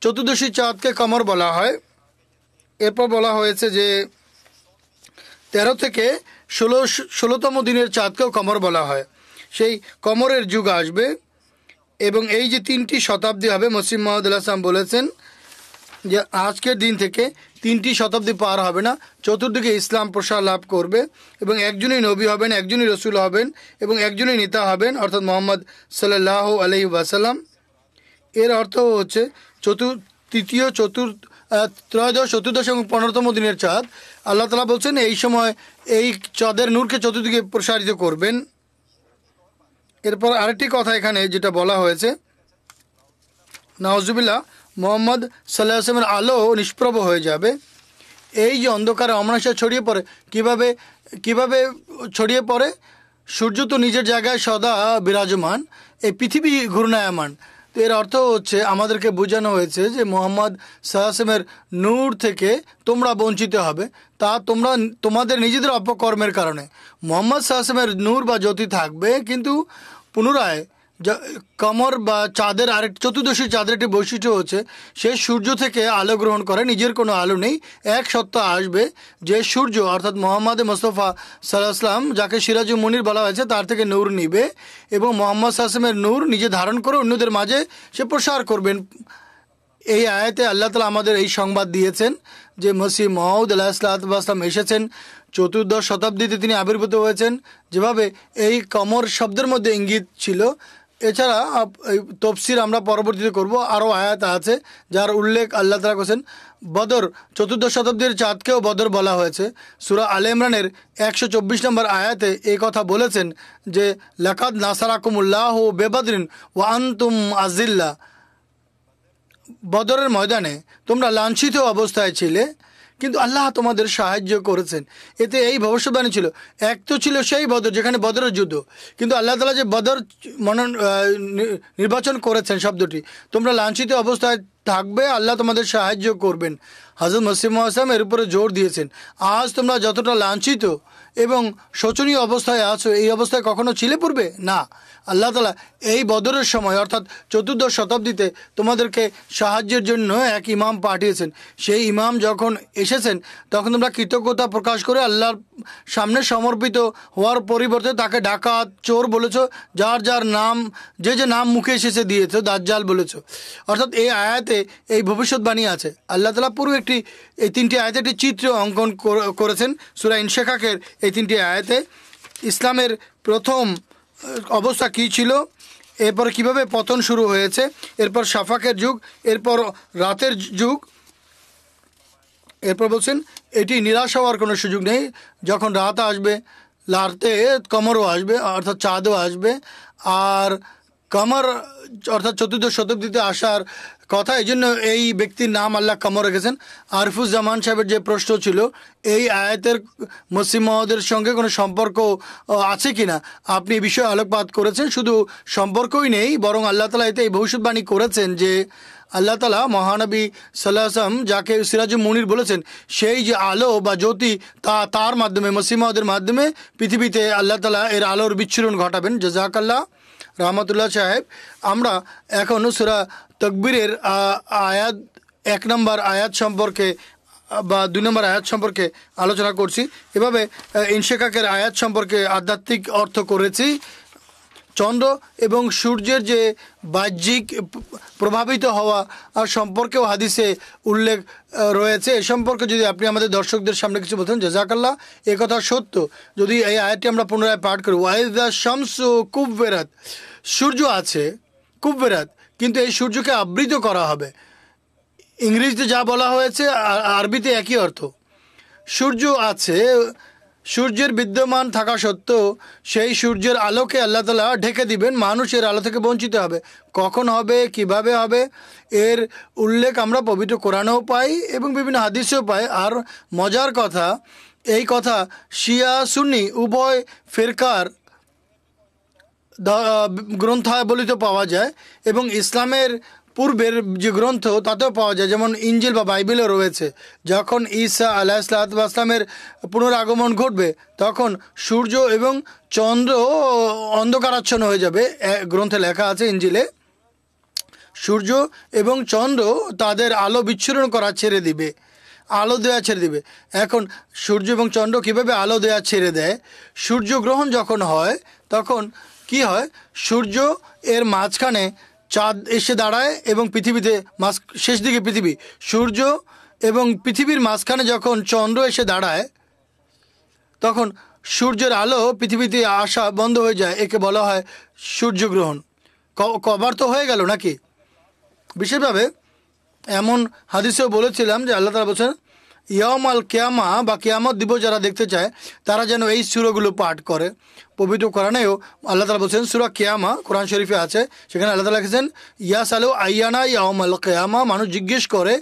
চতুর্দশী চাঁদকে কমর বলা হয়। এরপর বলা হয়েছে যে 13 থেকে 16তম দিনের চাঁদকেও কমর বলা হয়। সেই কমরের যুগ আসবে এবং এই যে 3টি শতাব্দী হবে, মসিহ মাউদ আলাইহিস বলেছেন যে আজকের দিন থেকে 3টি শতাব্দী পার হবে না, চতুর্দিকে ইসলাম প্রসার লাভ করবে এবং একজনই নবী হবেন, একজনই রসুল হবেন এবং একজনই নেতা হবেন অর্থাৎ মুহাম্মদ সাল্লাল্লাহু আলাইহি ওয়াসাল্লাম। এর অর্থ হচ্ছে ত্রয়োদশ, চতুর্দশ এবং 15তম দিনের চাঁদ। আল্লাহ তাআলা বলছেন এই সময় এই চাঁদের নূরকে চতুর্দিকে প্রসারিত করবেন। এরপর আরেকটি কথা এখানে যেটা বলা হয়েছে, নাউজুবিল্লাহ, মুহাম্মদ সাল্লাল্লাহু আলাইহি ওয়াসাল্লামের আলো নিষ্প্রভ হয়ে যাবে। এই যে অন্ধকারে অমানিসা ছড়িয়ে পড়ে, কিভাবে ছড়িয়ে পড়ে? সূর্য তো নিজের জায়গায় সদা বিরাজমান, এই পৃথিবী ঘূর্ণায়মান। তো এর অর্থ হচ্ছে আমাদেরকে বোঝানো হয়েছে যে মুহাম্মদ সাল্লাল্লাহু আলাইহি ওয়াসাল্লামের নূর থেকে তোমরা বঞ্চিত হবে, তা তোমাদের নিজেদের অপকর্মের কারণে। মুহাম্মদ সাল্লাল্লাহু আলাইহি ওয়াসাল্লামের নূর বা জ্যোতি থাকবে, কিন্তু পুনরায় কমর বা চাঁদের চতুর্দশী চাঁদের একটি বৈশিষ্ট্য হচ্ছে সে সূর্য থেকে আলো গ্রহণ করে, নিজের কোনো আলো নেই। এক সত্তা আসবে যে সূর্য অর্থাৎ মুহাম্মদ মুস্তাফা সাল্লাল্লাহু আলাইহি ওয়াসাল্লাম, যাকে সিরাজুল মুনির বলা হয়েছে, তার থেকে নূর নিবে এবং মুহাম্মদ সাল্লাল্লাহু আলাইহি ওয়াসাল্লামের নূর নিজে ধারণ করে অন্যদের মাঝে সে প্রসার করবেন। এই আয়াতে আল্লাহ তাআলা আমাদের এই সংবাদ দিয়েছেন যে মসিহ মাউদ আলাইহিস সালাম এসেছেন 14দশ শতাব্দীতে, তিনি আবির্ভূত হয়েছেন। যেভাবে এই কমর শব্দের মধ্যে ইঙ্গিত ছিল। এছাড়া তফসির আমরা পরবর্তীতে করব। আরও আয়াত আছে যার উল্লেখ আল্লাহ তাআলা করেছেন। বদর, 14দশ শতাব্দীর চাঁদকেও বদর বলা হয়েছে। সূরা আলে ইমরানের 124 নম্বর আয়াতে এই কথা বলেছেন যে লাকাদ নাসারাকুমুল্লাহু বিবদরিন ওয়া আনতুম আযিল্লা, বদরের ময়দানে তোমরা লাঞ্ছিত অবস্থায় ছিলে, কিন্তু আল্লাহ তোমাদের সাহায্য করেছেন। এতে এই ভবিষ্যৎবাণী ছিল। এক তো ছিল সেই বদর, যেখানে বদরের যুদ্ধ, কিন্তু আল্লাহ তাআলা যে বদর নির্বাচন করেছেন শব্দটি, তোমরা লাঞ্ছিত অবস্থায় থাকবে, আল্লাহ তোমাদের সাহায্য করবেন। হযরত মসিহ মাউদ ইসলাম এর উপরে জোর দিয়েছেন। আজ তোমরা যতটা লাঞ্ছিত এবং শোচনীয় অবস্থায় আছো, এই অবস্থায় কখনো ছিলে পূর্বে? না। আল্লাহ তাআলা এই বদরের সময় অর্থাৎ 14 শতাব্দীতে তোমাদেরকে সাহায্যের জন্য এক ইমাম পাঠিয়েছেন। সেই ইমাম যখন এসেছেন তখন তোমরা কৃতজ্ঞতা প্রকাশ করে আল্লাহর সামনে সমর্পিত হওয়ার পরিবর্তে তাকে ডাকাত, চোর বলেছো, যার যার নাম যে নাম মুখে এসেছে দিয়েছো, দাজ্জাল বলেছো। অর্থাৎ এই আয়াতে এই ভবিষ্যৎবাণী আছে। আল্লাহ তাআলা পুরো এই 3টি আয়াতে একটি চিত্র অঙ্কন করেছেন সূরা ইনশিকাকের এই 3টি আয়াতে। ইসলামের প্রথম অবস্থা কী ছিল, এরপর কিভাবে পতন শুরু হয়েছে, এরপর শাফাকের যুগ, এরপর রাতের যুগ। এরপর বলছেন এটি নিরাশ হওয়ার কোনো সুযোগ নেই। যখন রাত আসবে, রাতে কমরও আসবে অর্থাৎ চাঁদও আসবে। আর কমর অর্থাৎ 14 শতাব্দীতে আসার কথা, এই জন্য এই ব্যক্তির নাম আল্লাহ কমর রেখেছেন। আরিফুজ্জামান সাহেবের যে প্রশ্ন ছিল এই আয়াতের মসিহ মাউদের সঙ্গে কোনো সম্পর্ক আছে কিনা, আপনি এই বিষয়ে আলোকপাত করেছেন। শুধু সম্পর্কই নেই, বরং আল্লাহ তাআলা এতে এই ভবিষ্যৎবাণী করেছেন যে আল্লাহ তাআলা মহানবী সাল্লাল্লাহু আলাইহি ওয়াসাল্লাম যাকে সিরাজুল মুনির বলেছেন, সেই যে আলো বা জ্যোতি তার মাধ্যমে মসিহ মাউদের মাধ্যমে পৃথিবীতে আল্লাহ তাআলা এর আলোর বিচ্ছুরণ ঘটাবেন। জাযাকাল্লাহ রহমতুল্লাহ সাহেব। আমরা এখন সূরা তাকবীরের আয়াত 1 নম্বর আয়াত সম্পর্কে বা 2 নম্বর আয়াত সম্পর্কে আলোচনা করছি। এভাবে ইনশিকাকের আয়াত সম্পর্কে আধ্যাত্মিক অর্থ করেছি। চন্দ্র এবং সূর্যের যে বাহ্যিক প্রভাবিত হওয়া সম্পর্কেও হাদিসে উল্লেখ রয়েছে। এ সম্পর্কে যদি আপনি আমাদের দর্শকদের সামনে কিছু বলতেন। জাযাকাল্লাহ। এ কথা সত্য। যদি এই আয়াতটি আমরা পুনরায় পাঠ করি, ওয়াইদা শামসু কুব্বিরাত, সূর্য আছে কুব্বিরাত, কিন্তু এই সূর্যকে আবৃত করা হবে। ইংরেজিতে যা বলা হয়েছে আরবিতে একই অর্থ। সূর্য আছে, সূর্যের বিদ্যমান থাকা সত্ত্বেও সেই সূর্যের আলোকে আল্লাহ তাআলা ঢেকে দিবেন, মানুষের আলো থেকে বঞ্চিত হবে। কখন হবে, কিভাবে হবে, এর উল্লেখ আমরা পবিত্র কোরআনেও পাই এবং বিভিন্ন হাদিসেও পাই। আর মজার কথা, এই কথা শিয়া সুন্নি উভয় ফিরকার গ্রন্থাবলিতে পাওয়া যায় এবং ইসলামের পূর্বের যে গ্রন্থ তাতেও পাওয়া যায়, যেমন ইঞ্জিল বা বাইবেলও রয়েছে। যখন ঈসা আলাইহিসসালামের পুনরাগমন ঘটবে তখন সূর্য এবং চন্দ্র অন্ধকারাচ্ছন্ন হয়ে যাবে। গ্রন্থে লেখা আছে ইঞ্জিলে, সূর্য এবং চন্দ্র তাদের আলো বিচ্ছুরণ করা ছেড়ে দিবে, আলো দেওয়া ছেড়ে দিবে। এখন সূর্য এবং চন্দ্র কীভাবে আলো দেওয়া ছেড়ে দেয়? সূর্যগ্রহণ যখন হয় তখন কি হয়, সূর্য এর মাঝখানে চাঁদ এসে দাঁড়ায় এবং পৃথিবীতে শেষ দিকে পৃথিবী। সূর্য এবং পৃথিবীর মাঝখানে যখন চন্দ্র এসে দাঁড়ায় তখন সূর্যের আলো পৃথিবীতে আসা বন্ধ হয়ে যায়। একে বলা হয় সূর্যগ্রহণ। কবার তো হয়ে গেল নাকি? বিশেষভাবে এমন হাদিসেও বলেছিলাম যে আল্লাহ তাআলা বলছেন ইয়াউম আল কিয়ামা বা কিয়ামত দিবস যারা দেখতে চায় তারা যেন এই সূরাগুলো পাঠ করে। পবিত্র কোরআনেও আল্লাহ তাআলা বলছেন, সূরা কিয়ামা কোরআন শরীফে আছে, সেখানে আল্লাহ তাআলা লিখেছেন ইয়াসালু আইয়ানা ইয়াউম আল কিয়ামা। মানুষ জিজ্ঞেস করে,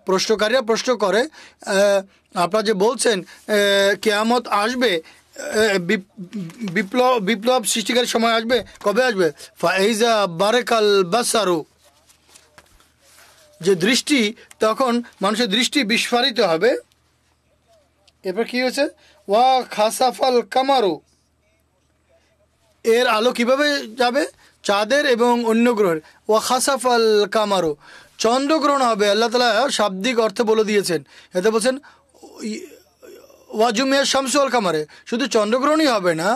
প্রশ্নকারীরা প্রশ্ন করে, আপনারা যে বলছেন কিয়ামত আসবে, বিপ্লব সৃষ্টিকারী সময় আসবে, কবে আসবে? ফাইজা বারাকাল বাসারু, যে দৃষ্টি, তখন মানুষের দৃষ্টি বিস্ফারিত হবে। এরপর কি হয়েছে? ওয়া খাসাফাল কামারু, এর আলো কিভাবে যাবে? চাঁদের এবং অন্য গ্রহের। ওয়া খাসাফাল কামারু, চন্দ্রগ্রহণ হবে। আল্লাহ তাআলা শাব্দিক অর্থে বলে দিয়েছেন। এতে বলছেন ওয়াজুমিয়া শামসু আল কামারে, শুধু চন্দ্রগ্রহণই হবে না,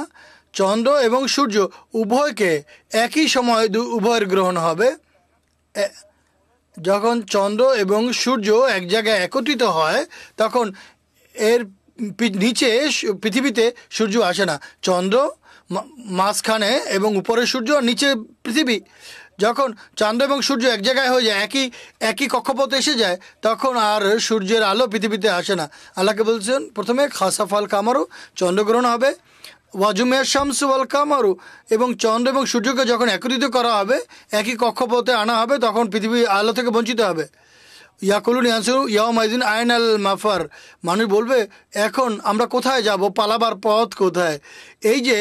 চন্দ্র এবং সূর্য উভয়কে একই সময় উভয়ের গ্রহণ হবে। যখন চন্দ্র এবং সূর্য এক জায়গায় একত্রিত হয় তখন এর নিচে পৃথিবীতে সূর্য আসে না, চন্দ্র মাঝখানে এবং উপরে সূর্য, নিচে পৃথিবী। যখন চন্দ্র এবং সূর্য এক জায়গায় হয়ে যায়, একই কক্ষপথে এসে যায়, তখন আর সূর্যের আলো পৃথিবীতে আসে না। আল্লাহকে বলছেন প্রথমে খাসাফাল কামারু, চন্দ্রগ্রহণ হবে, ওয়াজুমিয়া শামসু ওয়াল কামারু, এবং চন্দ্র এবং সূর্যকে যখন একত্রিত করা হবে, একই কক্ষপথে আনা হবে, তখন পৃথিবী আলো থেকে বঞ্চিত হবে। ইয়াকুলুন ইয়ানসুরু ইয়াউমাইদিন আইনাল মাফার, মানুষ বলবে এখন আমরা কোথায় যাব, পালাবার পথ কোথায়? এই যে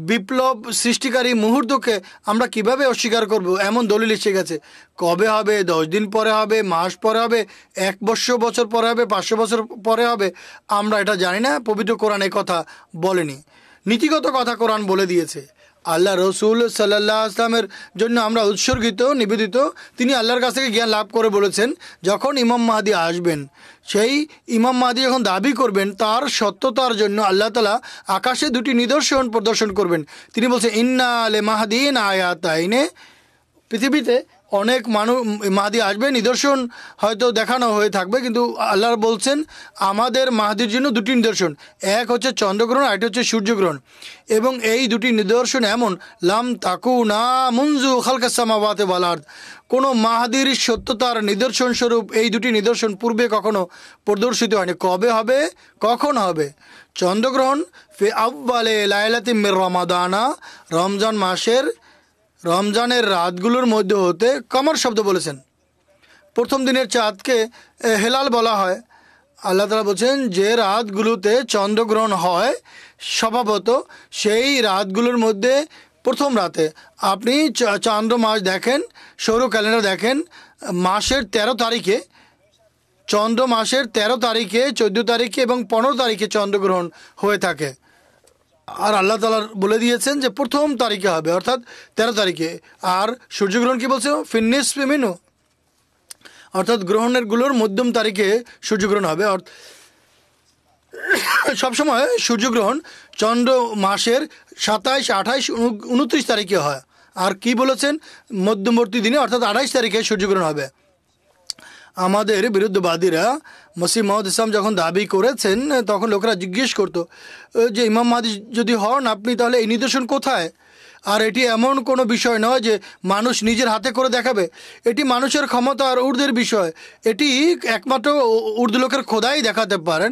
বিপ্লব সৃষ্টিকারী মুহূর্তকে আমরা কিভাবে অস্বীকার করব? এমন দলিল এসে গেছে। কবে হবে? 10 দিন পরে হবে, মাস পরে হবে, 100 বছর পরে হবে, 500 বছর পরে হবে, আমরা এটা জানি না। পবিত্র কোরআন এ কথা বলেনি, নীতিগত কথা কোরআন বলে দিয়েছে। আল্লাহ রসুল সাল্লাল্লাহু আলাইহি ওয়াসাল্লামের জন্য আমরা উৎসর্গিত, নিবেদিত। তিনি আল্লাহর কাছ থেকে জ্ঞান লাভ করে বলেছেন, যখন ইমাম মাহদী আসবেন, সেই ইমাম মাহদী যখন দাবি করবেন তার সত্যতার জন্য আল্লাহ তাআলা আকাশে 2টি নিদর্শন প্রদর্শন করবেন। তিনি বলছেন ইন্না লে মাহদিন আয়াতাইনে, পৃথিবীতে অনেক মানুষ মাহদী আসবে, নিদর্শন হয়তো দেখানো হয়ে থাকবে, কিন্তু আল্লাহ বলছেন আমাদের মাহদীর জন্য 2টি নিদর্শন, এক হচ্ছে চন্দ্রগ্রহণ, আরেকটি হচ্ছে সূর্যগ্রহণ। এবং এই 2টি নিদর্শন এমন লাম তাকুনা মুনজু খালকাস সামাওয়াতি ওয়াল আরদ, কোনো মাহদীর সত্যতার নিদর্শন স্বরূপ এই 2টি নিদর্শন পূর্বে কখনো প্রদর্শিত হয়নি। কবে হবে, কখন হবে? চন্দ্রগ্রহণ ফি আউয়ালে লাইলাতিন মির রমাদানা, রমজান মাসের রমজানের রাতগুলোর মধ্যে হতে, কমর শব্দ বলেছেন। প্রথম দিনের চাঁদকে হেলাল বলা হয়। আল্লাহ তাআলা বলছেন যে রাতগুলোতে চন্দ্রগ্রহণ হয় স্বভাবত, সেই রাতগুলোর মধ্যে প্রথম রাতে আপনি চান্দ্র মাস দেখেন, সৌর ক্যালেন্ডার দেখেন, মাসের 13 তারিখে, চন্দ্র মাসের 13 তারিখে, 14 তারিখে এবং 15 তারিখে চন্দ্রগ্রহণ হয়ে থাকে। আর আল্লাহ তাআলা বলে দিয়েছেন যে প্রথম তারিখে হবে, অর্থাৎ 13 তারিখে। আর সূর্যগ্রহণ কি বলছে? ফিন্নিস মিনু, অর্থাৎ গ্রহণের গুলোর মধ্যম তারিখে সূর্যগ্রহণ হবে। সবসময় সূর্যগ্রহণ চন্দ্র মাসের 27, 28, 29 তারিখে হয়। আর কি বলেছেন? মধ্যবর্তী দিনে অর্থাৎ 28 তারিখে সূর্যগ্রহণ হবে। আমাদের বিরুদ্ধবাদীরা মসিহ মউদ ইসলাম যখন দাবি করেছেন, তখন লোকেরা জিজ্ঞেস করতো যে ইমাম মাহদী যদি হন আপনি, তাহলে এই নিদর্শন কোথায়? আর এটি এমন কোনো বিষয় নয় যে মানুষ নিজের হাতে করে দেখাবে, এটি মানুষের ক্ষমতার ঊর্ধ্বের বিষয়। এটি একমাত্র উর্দু লোকের খোদাই দেখাতে পারেন।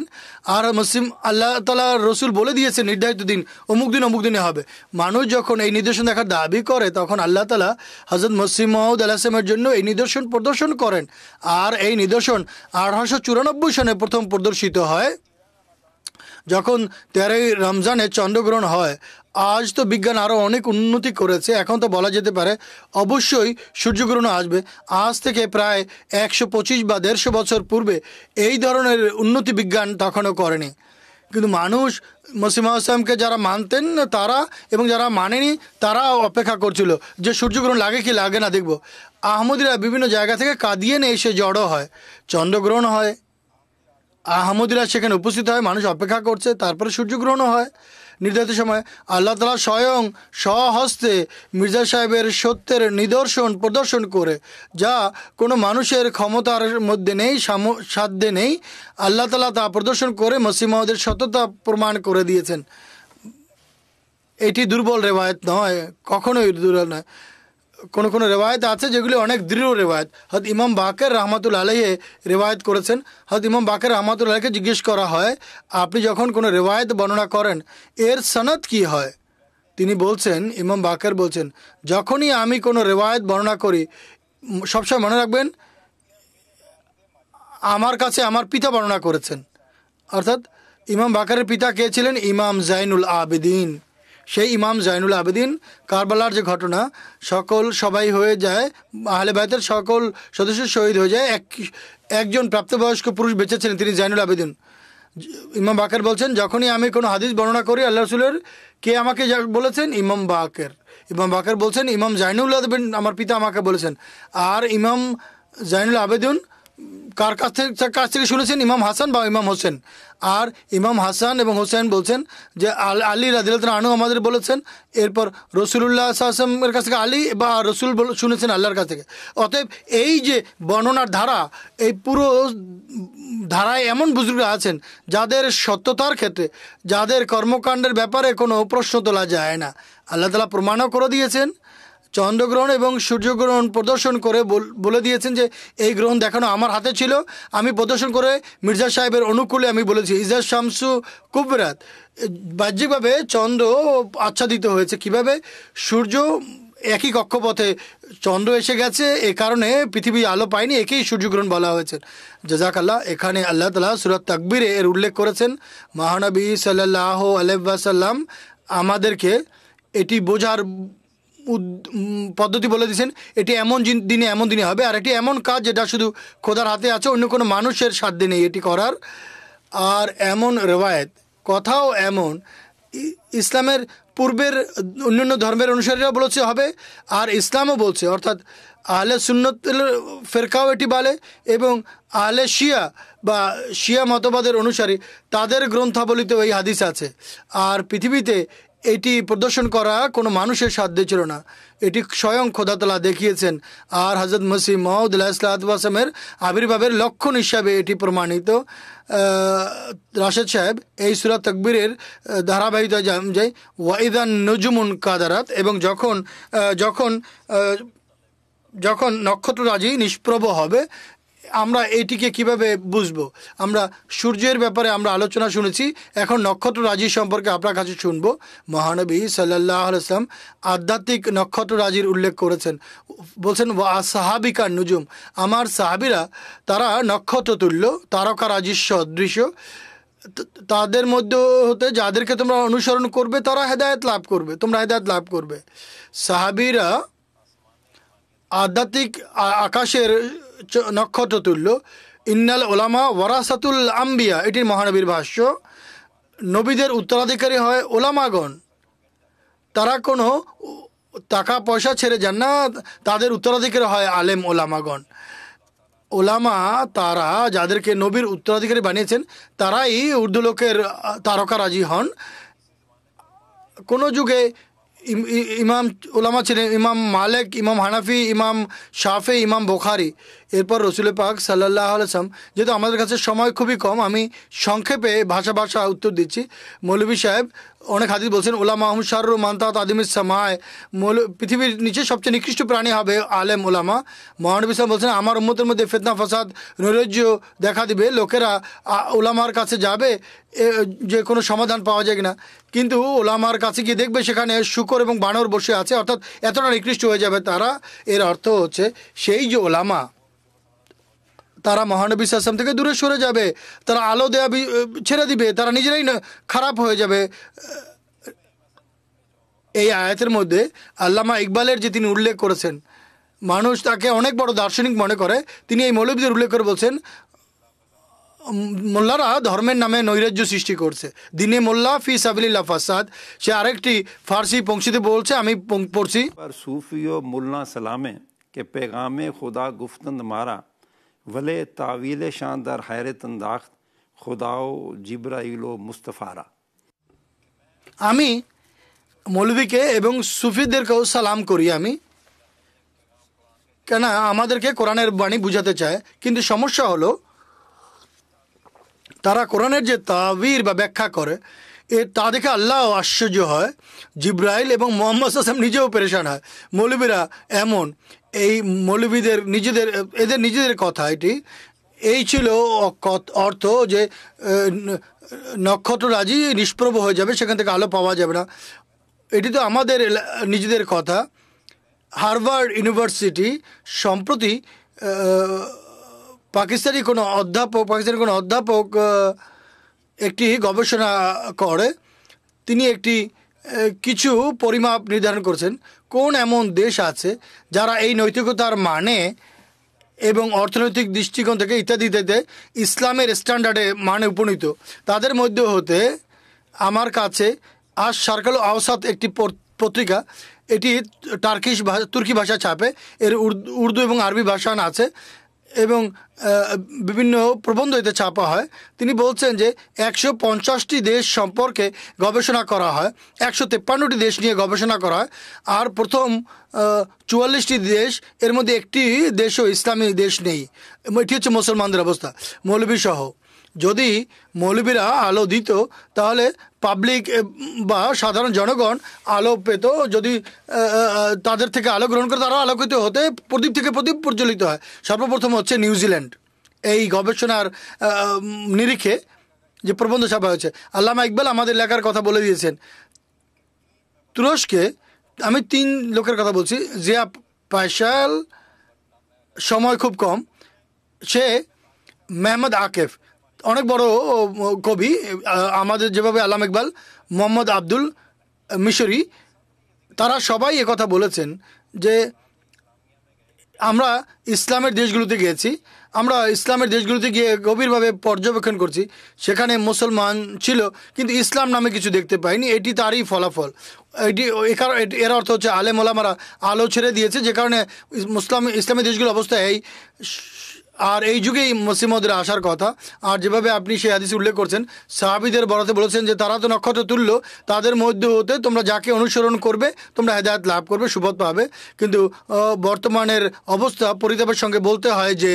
আর মুসলিম আল্লাহ তাআলা রসুল বলে দিয়েছে নির্ধারিত দিন অমুক দিনে হবে। মানুষ যখন এই নিদর্শন দেখার দাবি করে, তখন আল্লাহ তাআলা হযরত মসিহ মাউদ আলাইহিস সালামের জন্য এই নিদর্শন প্রদর্শন করেন। আর এই নিদর্শন 1894 সনে প্রথম প্রদর্শিত হয়, যখন 13ই রমজানে চন্দ্রগ্রহণ হয়। আজ তো বিজ্ঞান আরও অনেক উন্নতি করেছে, এখন তো বলা যেতে পারে অবশ্যই সূর্যগ্রহণ আসবে। আজ থেকে প্রায় 125 বা 150 বছর পূর্বে এই ধরনের উন্নতি বিজ্ঞান তখনও করেনি। কিন্তু মানুষ মসিহ মাউদ ইসলামকে যারা মানতেন তারা, এবং যারা মানেনি তারা অপেক্ষা করছিল যে সূর্যগ্রহণ লাগে কি লাগে না দেখব। আহমদীরা বিভিন্ন জায়গা থেকে কাদিয়ানে এসে জড়ো হয়, চন্দ্রগ্রহণ হয়, আহমদীরা সেখানে উপস্থিত হয়, মানুষ অপেক্ষা করছে, তারপরে সূর্যগ্রহণও হয় নির্ধারিত সময়। আল্লাহ তাআলা স্বয়ং স্বহস্তে মির্জা সাহেবের সত্যের নিদর্শন প্রদর্শন করে, যা কোনো মানুষের ক্ষমতার মধ্যে নেই, সাধ্যে নেই, আল্লাহ তাআলা তা প্রদর্শন করে মসিহ মাউদের সত্যতা প্রমাণ করে দিয়েছেন। এটি দুর্বল রেওয়ায়ত নয়, কখনোই দুর্বল নয়। কোনো রেওয়ায়ত আছে যেগুলি অনেক দৃঢ় রেওয়ায়ত। হযরত ইমাম বাকের রহমাতুল্লাহ আলাইহি রেওয়ায়ত করেছেন। হযরত ইমাম বাকের রহমাতুল্লাহ আলাইহিকে জিজ্ঞেস করা হয়, আপনি যখন কোনো রেওয়ায়ত বর্ণনা করেন এর সনদ কি হয়? তিনি বলছেন, ইমাম বাকের বলছেন, যখনই আমি কোনো রেওয়ায়ত বর্ণনা করি সবসময় মনে রাখবেন আমার কাছে আমার পিতা বর্ণনা করেছেন। অর্থাৎ ইমাম বাকেরের পিতা কে ছিলেন? ইমাম জাইনুল আবেদিন। সেই ইমাম জাইনুল আবেদিন, কারবালার যে ঘটনা, সবাই হয়ে যায়, আহলে বাইতের সকল সদস্য শহীদ হয়ে যায়, একজন প্রাপ্তবয়স্ক পুরুষ বেঁচে ছিলেন, তিনি জাইনুল আবেদিন। ইমাম বাকের বলছেন, যখনই আমি কোনো হাদিস বর্ণনা করি আল্লাহ রাসূলের, কে আমাকে বলেছেন? ইমাম বাকের। ইমাম বাকের বলছেন ইমাম জাইনুল আবেদিন আমার পিতা আমাকে বলেছেন। আর ইমাম জাইনুল আবেদিন কার কাছ থেকে শুনেছেন? ইমাম হাসান বা ইমাম হোসেন। আর ইমাম হাসান এবং হোসেন বলছেন যে আলী রাদিয়াল্লাহু আনহু আমাদের বলেছেন, এরপর রাসূলুল্লাহ সাল্লাল্লাহু আলাইহি ওয়াসাল্লামের কাছ থেকে আলী বা রসুল শুনেছেন আল্লাহর কাছ থেকে। অতএব এই যে বর্ণনার ধারা, এই পুরো ধারায় এমন বুজুর্গরা আছেন যাদের সত্যতার ক্ষেত্রে, যাদের কর্মকাণ্ডের ব্যাপারে কোনো প্রশ্ন তোলা যায় না। আল্লাহ তাআলা প্রমাণও করে দিয়েছেন, চন্দ্রগ্রহণ এবং সূর্যগ্রহণ প্রদর্শন করে বলে দিয়েছেন যে এই গ্রহণ দেখানো আমার হাতে ছিল, আমি প্রদর্শন করে মির্জা সাহেবের অনুকূলে আমি বলেছি ইজা শামসু কুবরাত। বাহ্যিকভাবে চন্দ্র আচ্ছাদিত হয়েছে, কিভাবে? সূর্য একই কক্ষপথে চন্দ্র এসে গেছে, এ কারণে পৃথিবী আলো পায়নি, একেই সূর্যগ্রহণ বলা হয়েছে। জাযাকাল্লাহ। এখানে আল্লাহ তাআলা সূরা তাকবীরে এর উল্লেখ করেছেন। মহানবী সাল্লাল্লাহু আলাইহি ওয়াসাল্লাম আমাদেরকে এটি বোঝার পদ্ধতি বলে দিয়েছেন, এটি এমন দিনে এমন দিনে হবে, আর এটি এমন কাজ যেটা শুধু খোদার হাতে আছে, অন্য কোনো মানুষের সাধ্যে নেই এটি করার। আর এমন রেওয়ায়েত কথাও এমন ইসলামের পূর্বের অন্যান্য ধর্মের অনুসারীরা বলেছে হবে, আর ইসলামও বলছে, অর্থাৎ আহলে সুন্নত ফেরকাও এটি বলে, এবং আহলে শিয়া বা শিয়া মতবাদের অনুসারী তাদের গ্রন্থাবলিতেও এই হাদিস আছে। আর পৃথিবীতে এটি প্রদর্শন করা কোনো মানুষের সাধ্যে ছিল না, এটি স্বয়ং খোদা তাআলা দেখিয়েছেন। আর হযরত মসিহ মাউদ আলাইহিসসালামের আবির্ভাবের লক্ষণ হিসাবে এটি প্রমাণিত। রাশেদ সাহেব এই সূরা তাকবীরের ধারাবাহিকতা অনুযায়ী ওয়াইদান নুজুমুন কাদারাত, এবং যখন নক্ষত্ররাজি নিষ্প্রভ হবে, আমরা এটিকে কিভাবে বুঝবো? আমরা সূর্যের ব্যাপারে আমরা আলোচনা শুনেছি, এখন নক্ষত্ররাজি সম্পর্কে আপনার কাছে শুনবো। মহানবী সাল্লাল্লাহু আলাইহি ওয়াসাল্লাম আধ্যাত্মিক নক্ষত্ররাজির উল্লেখ করেছেন, বলছেন ওয়া সাহাবিকা নুজুম, আমার সাহাবিরা তারা নক্ষত্র তুল্য, তারকারাজির সদৃশ, তাদের মধ্যে হতে যাদেরকে তোমরা অনুসরণ করবে তারা হেদায়েত লাভ করবে, তোমরা হেদায়েত লাভ করবে। সাহাবিরা আধ্যাত্মিক আকাশের নক্ষত্র তুল্য। ইন্নাল ওলামা ওয়ারাসাতুল আম্বিয়া, এটির মহানবীর ভাষ্য। নবীদের উত্তরাধিকারী হয় ওলামাগণ, তারা কোনো টাকা পয়সা ছেড়ে যান না, তাদের উত্তরাধিকারী হয় আলেম ওলামাগণ। ওলামা তারা যাদেরকে নবীর উত্তরাধিকারী বানিয়েছেন তারাই ঊর্ধ্বলোকের তারকারাজি হন। কোনো যুগে ইমাম ওলামা ছিলেন ইমাম মালিক, ইমাম হানাফি, ইমাম শাফি, ইমাম বুখারী। এরপর রসুল পাক সাল্লাল্লাহু আলাইহি ওয়াসাল্লাম, যেহেতু আমাদের কাছে সময় খুবই কম, আমি সংক্ষেপে ভাষা উত্তর দিচ্ছি। মৌলভী সাহেব অনেক হাদিস বলছেন, ওলামা আহম শাররু মান্তাত আদিমিস সামায়, পৃথিবীর নিচে সবচেয়ে নিকৃষ্ট প্রাণী হবে আলেম ওলামা। মহানবী সাহেব বলছেন, আমার উম্মতের মধ্যে ফিতনা ফাসাদ নৈরাজ্য দেখা দিবে, লোকেরা ওলামার কাছে যাবে যে কোনো সমাধান পাওয়া যায় কিনা, কিন্তু ওলামার কাছে গিয়ে দেখবে সেখানে শূকর এবং বানর বসে আছে, অর্থাৎ এতটা নিকৃষ্ট হয়ে যাবে তারা। এর অর্থ হচ্ছে সেই যে ওলামা তারা মহানবী সাল্লাল্লাহু আলাইহি ওয়াসাল্লাম থেকে দূরে সরে যাবে, তারা আলো দেয়া ছেড়ে দিবে, তারা নিজেরাই খারাপ হয়ে যাবে। এই আয়াতের মধ্যে আল্লামা ইকবালের যে তিনি উল্লেখ করেছেন, মানুষ তাকে অনেক বড় দার্শনিক মনে করে, তিনি এই মৌলবীদের উল্লেখ করে বলছেন, মোল্লারা ধর্মের নামে নৈরাজ্য সৃষ্টি করছে, দিনে মোল্লা ফি সাবিলিল্লাহ ফাসাদ। সে আরেকটি ফার্সি পংক্তিতে বলছে, আমি পড়ছি। सूफियो मुल्ला सलामे के पैगामे खुदा गुफ्तंद मारा वले तावील शानदार हैरत अंदाख्त खुदाओ जिब्राइलो मुस्तफारा। আমি মৌলভীকে এবং সুফিদেরকেও সালাম করি আমি, কেন আমাদেরকে কোরআনের বাণী বুঝাতে চায়, কিন্তু সমস্যা হলো তারা কোরআনের যে তাবির বা ব্যাখ্যা করে তা দেখে আল্লাহ আশ্চর্য হয়, জিব্রাইল এবং মুহাম্মদ সাল্লাল্লাহু আলাইহি ওয়াসাল্লাম নিজেও পেরেশান হয়। মৌলবীরা এমন, এই মৌলবীদের এদের নিজেদের কথা এটি, এই ছিল অর্থ যে নক্ষত্ররাজি নিষ্প্রভ হয়ে যাবে, সেখান থেকে আলো পাওয়া যাবে না। এটি তো আমাদের নিজেদের কথা। হার্ভার্ড ইউনিভার্সিটি সম্প্রতি পাকিস্তানি কোনো অধ্যাপক একটি গবেষণা করে, তিনি কিছু পরিমাপ নির্ধারণ করেছেন কোন এমন দেশ আছে যারা এই নৈতিকতার মানে এবং অর্থনৈতিক দৃষ্টিকোণ থেকে ইত্যাদি ইসলামের স্ট্যান্ডার্ডে মানে উপনীত। তাদের মধ্যে হতে আমার কাছে আজ সার্কেল আওসাত একটি পত্রিকা, এটি তুর্কি ভাষা ছাপে, এর উর্দু এবং আরবি ভাষা আছে এবং বিভিন্ন প্রবন্ধ এতে ছাপা হয়। তিনি বলছেন যে 150টি দেশ সম্পর্কে গবেষণা করা হয়, 153টি দেশ নিয়ে গবেষণা করা হয়, আর প্রথম 44টি দেশ, এর মধ্যে একটি দেশও ইসলামী দেশ নেই। এটি হচ্ছে মুসলমানদের অবস্থা, মৌলবী সহ। যদি মৌলবীরা আলো দিত তাহলে পাবলিক বা সাধারণ জনগণ আলো পেত, যদি তাদের থেকে আলো গ্রহণ করে তারা আলোকিত হতে প্রদীপ থেকে প্রদীপ প্রজ্বলিত হয়। সর্বপ্রথম হচ্ছে নিউজিল্যান্ড, এই গবেষণার নিরিখে যে প্রবন্ধ ছাপা হয়েছে। আল্লামা ইকবাল আমাদের লেখার কথা বলে দিয়েছেন, তুরস্কে আমি 3 লোকের কথা বলছি। জিয়া পাশাল, সময় খুব কম, সে মেহমদ আকেফ, অনেক বড় কবি আমাদের, যেভাবে আলাম ইকবাল, মোহাম্মদ আব্দুল মিশরি, তারা সবাই একথা বলেছেন যে আমরা ইসলামের দেশগুলোতে গিয়েছি, আমরা ইসলামের দেশগুলোতে গিয়ে গভীরভাবে পর্যবেক্ষণ করছি, সেখানে মুসলমান ছিল কিন্তু ইসলাম নামে কিছু দেখতে পাইনি। এটি তারই ফলাফল। এর অর্থ হচ্ছে আলেম ওলামারা আলো ছেড়ে দিয়েছে, যে কারণে ইসলামী দেশগুলোর অবস্থা এই। আর এই যুগেই মসিহ মউদের আসার কথা। আর যেভাবে আপনি সেই হাদিসে উল্লেখ করছেন, সাহাবীদের বরাতে বলেছেন যে তারা তো নক্ষত্র তুল্য, তাদের মধ্যে হতে তোমরা যাকে অনুসরণ করবে তোমরা হেদায়েত লাভ করবে, সুপথ পাবে। কিন্তু বর্তমানের অবস্থা পরিতাপের সঙ্গে বলতে হয় যে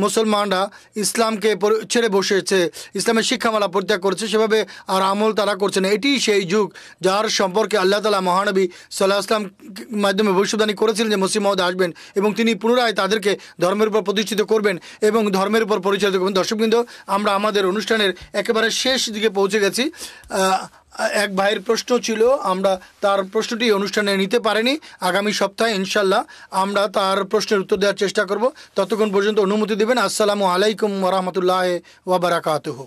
মুসলমানরা ইসলামকে ছেড়ে বসেছে, ইসলামের শিক্ষামালা পরিত্যাগ করেছে, সেভাবে আর আমল তারা করছে না। এটি সেই যুগ যার সম্পর্কে আল্লাহ তাআলা মহানবী সাল্লাল্লাহু আলাইহি ওয়াসাল্লাম মাধ্যমে ভবিষ্যদ্বাণী করেছিলেন যে মসিহ মউদ আসবেন এবং তিনি পুনরায় তাদেরকে ধর্মের উপর প্রতিষ্ঠিত করবেন এবং ধর্মের উপর পরিচালিত করবেন। দর্শকবৃন্দ, আমরা আমাদের অনুষ্ঠানের একেবারে শেষ দিকে পৌঁছে গেছি। এক ভাইয়ের প্রশ্ন ছিল, আমরা তার প্রশ্নটি অনুষ্ঠানে নিতে পারিনি। আগামী সপ্তাহে ইনশাল্লাহ আমরা তার প্রশ্নের উত্তর দেওয়ার চেষ্টা করব। ততক্ষণ পর্যন্ত অনুমতি দেবেন। আসসালামু আলাইকুম ওয়া রাহমাতুল্লাহি ওয়া বারাকাতুহু।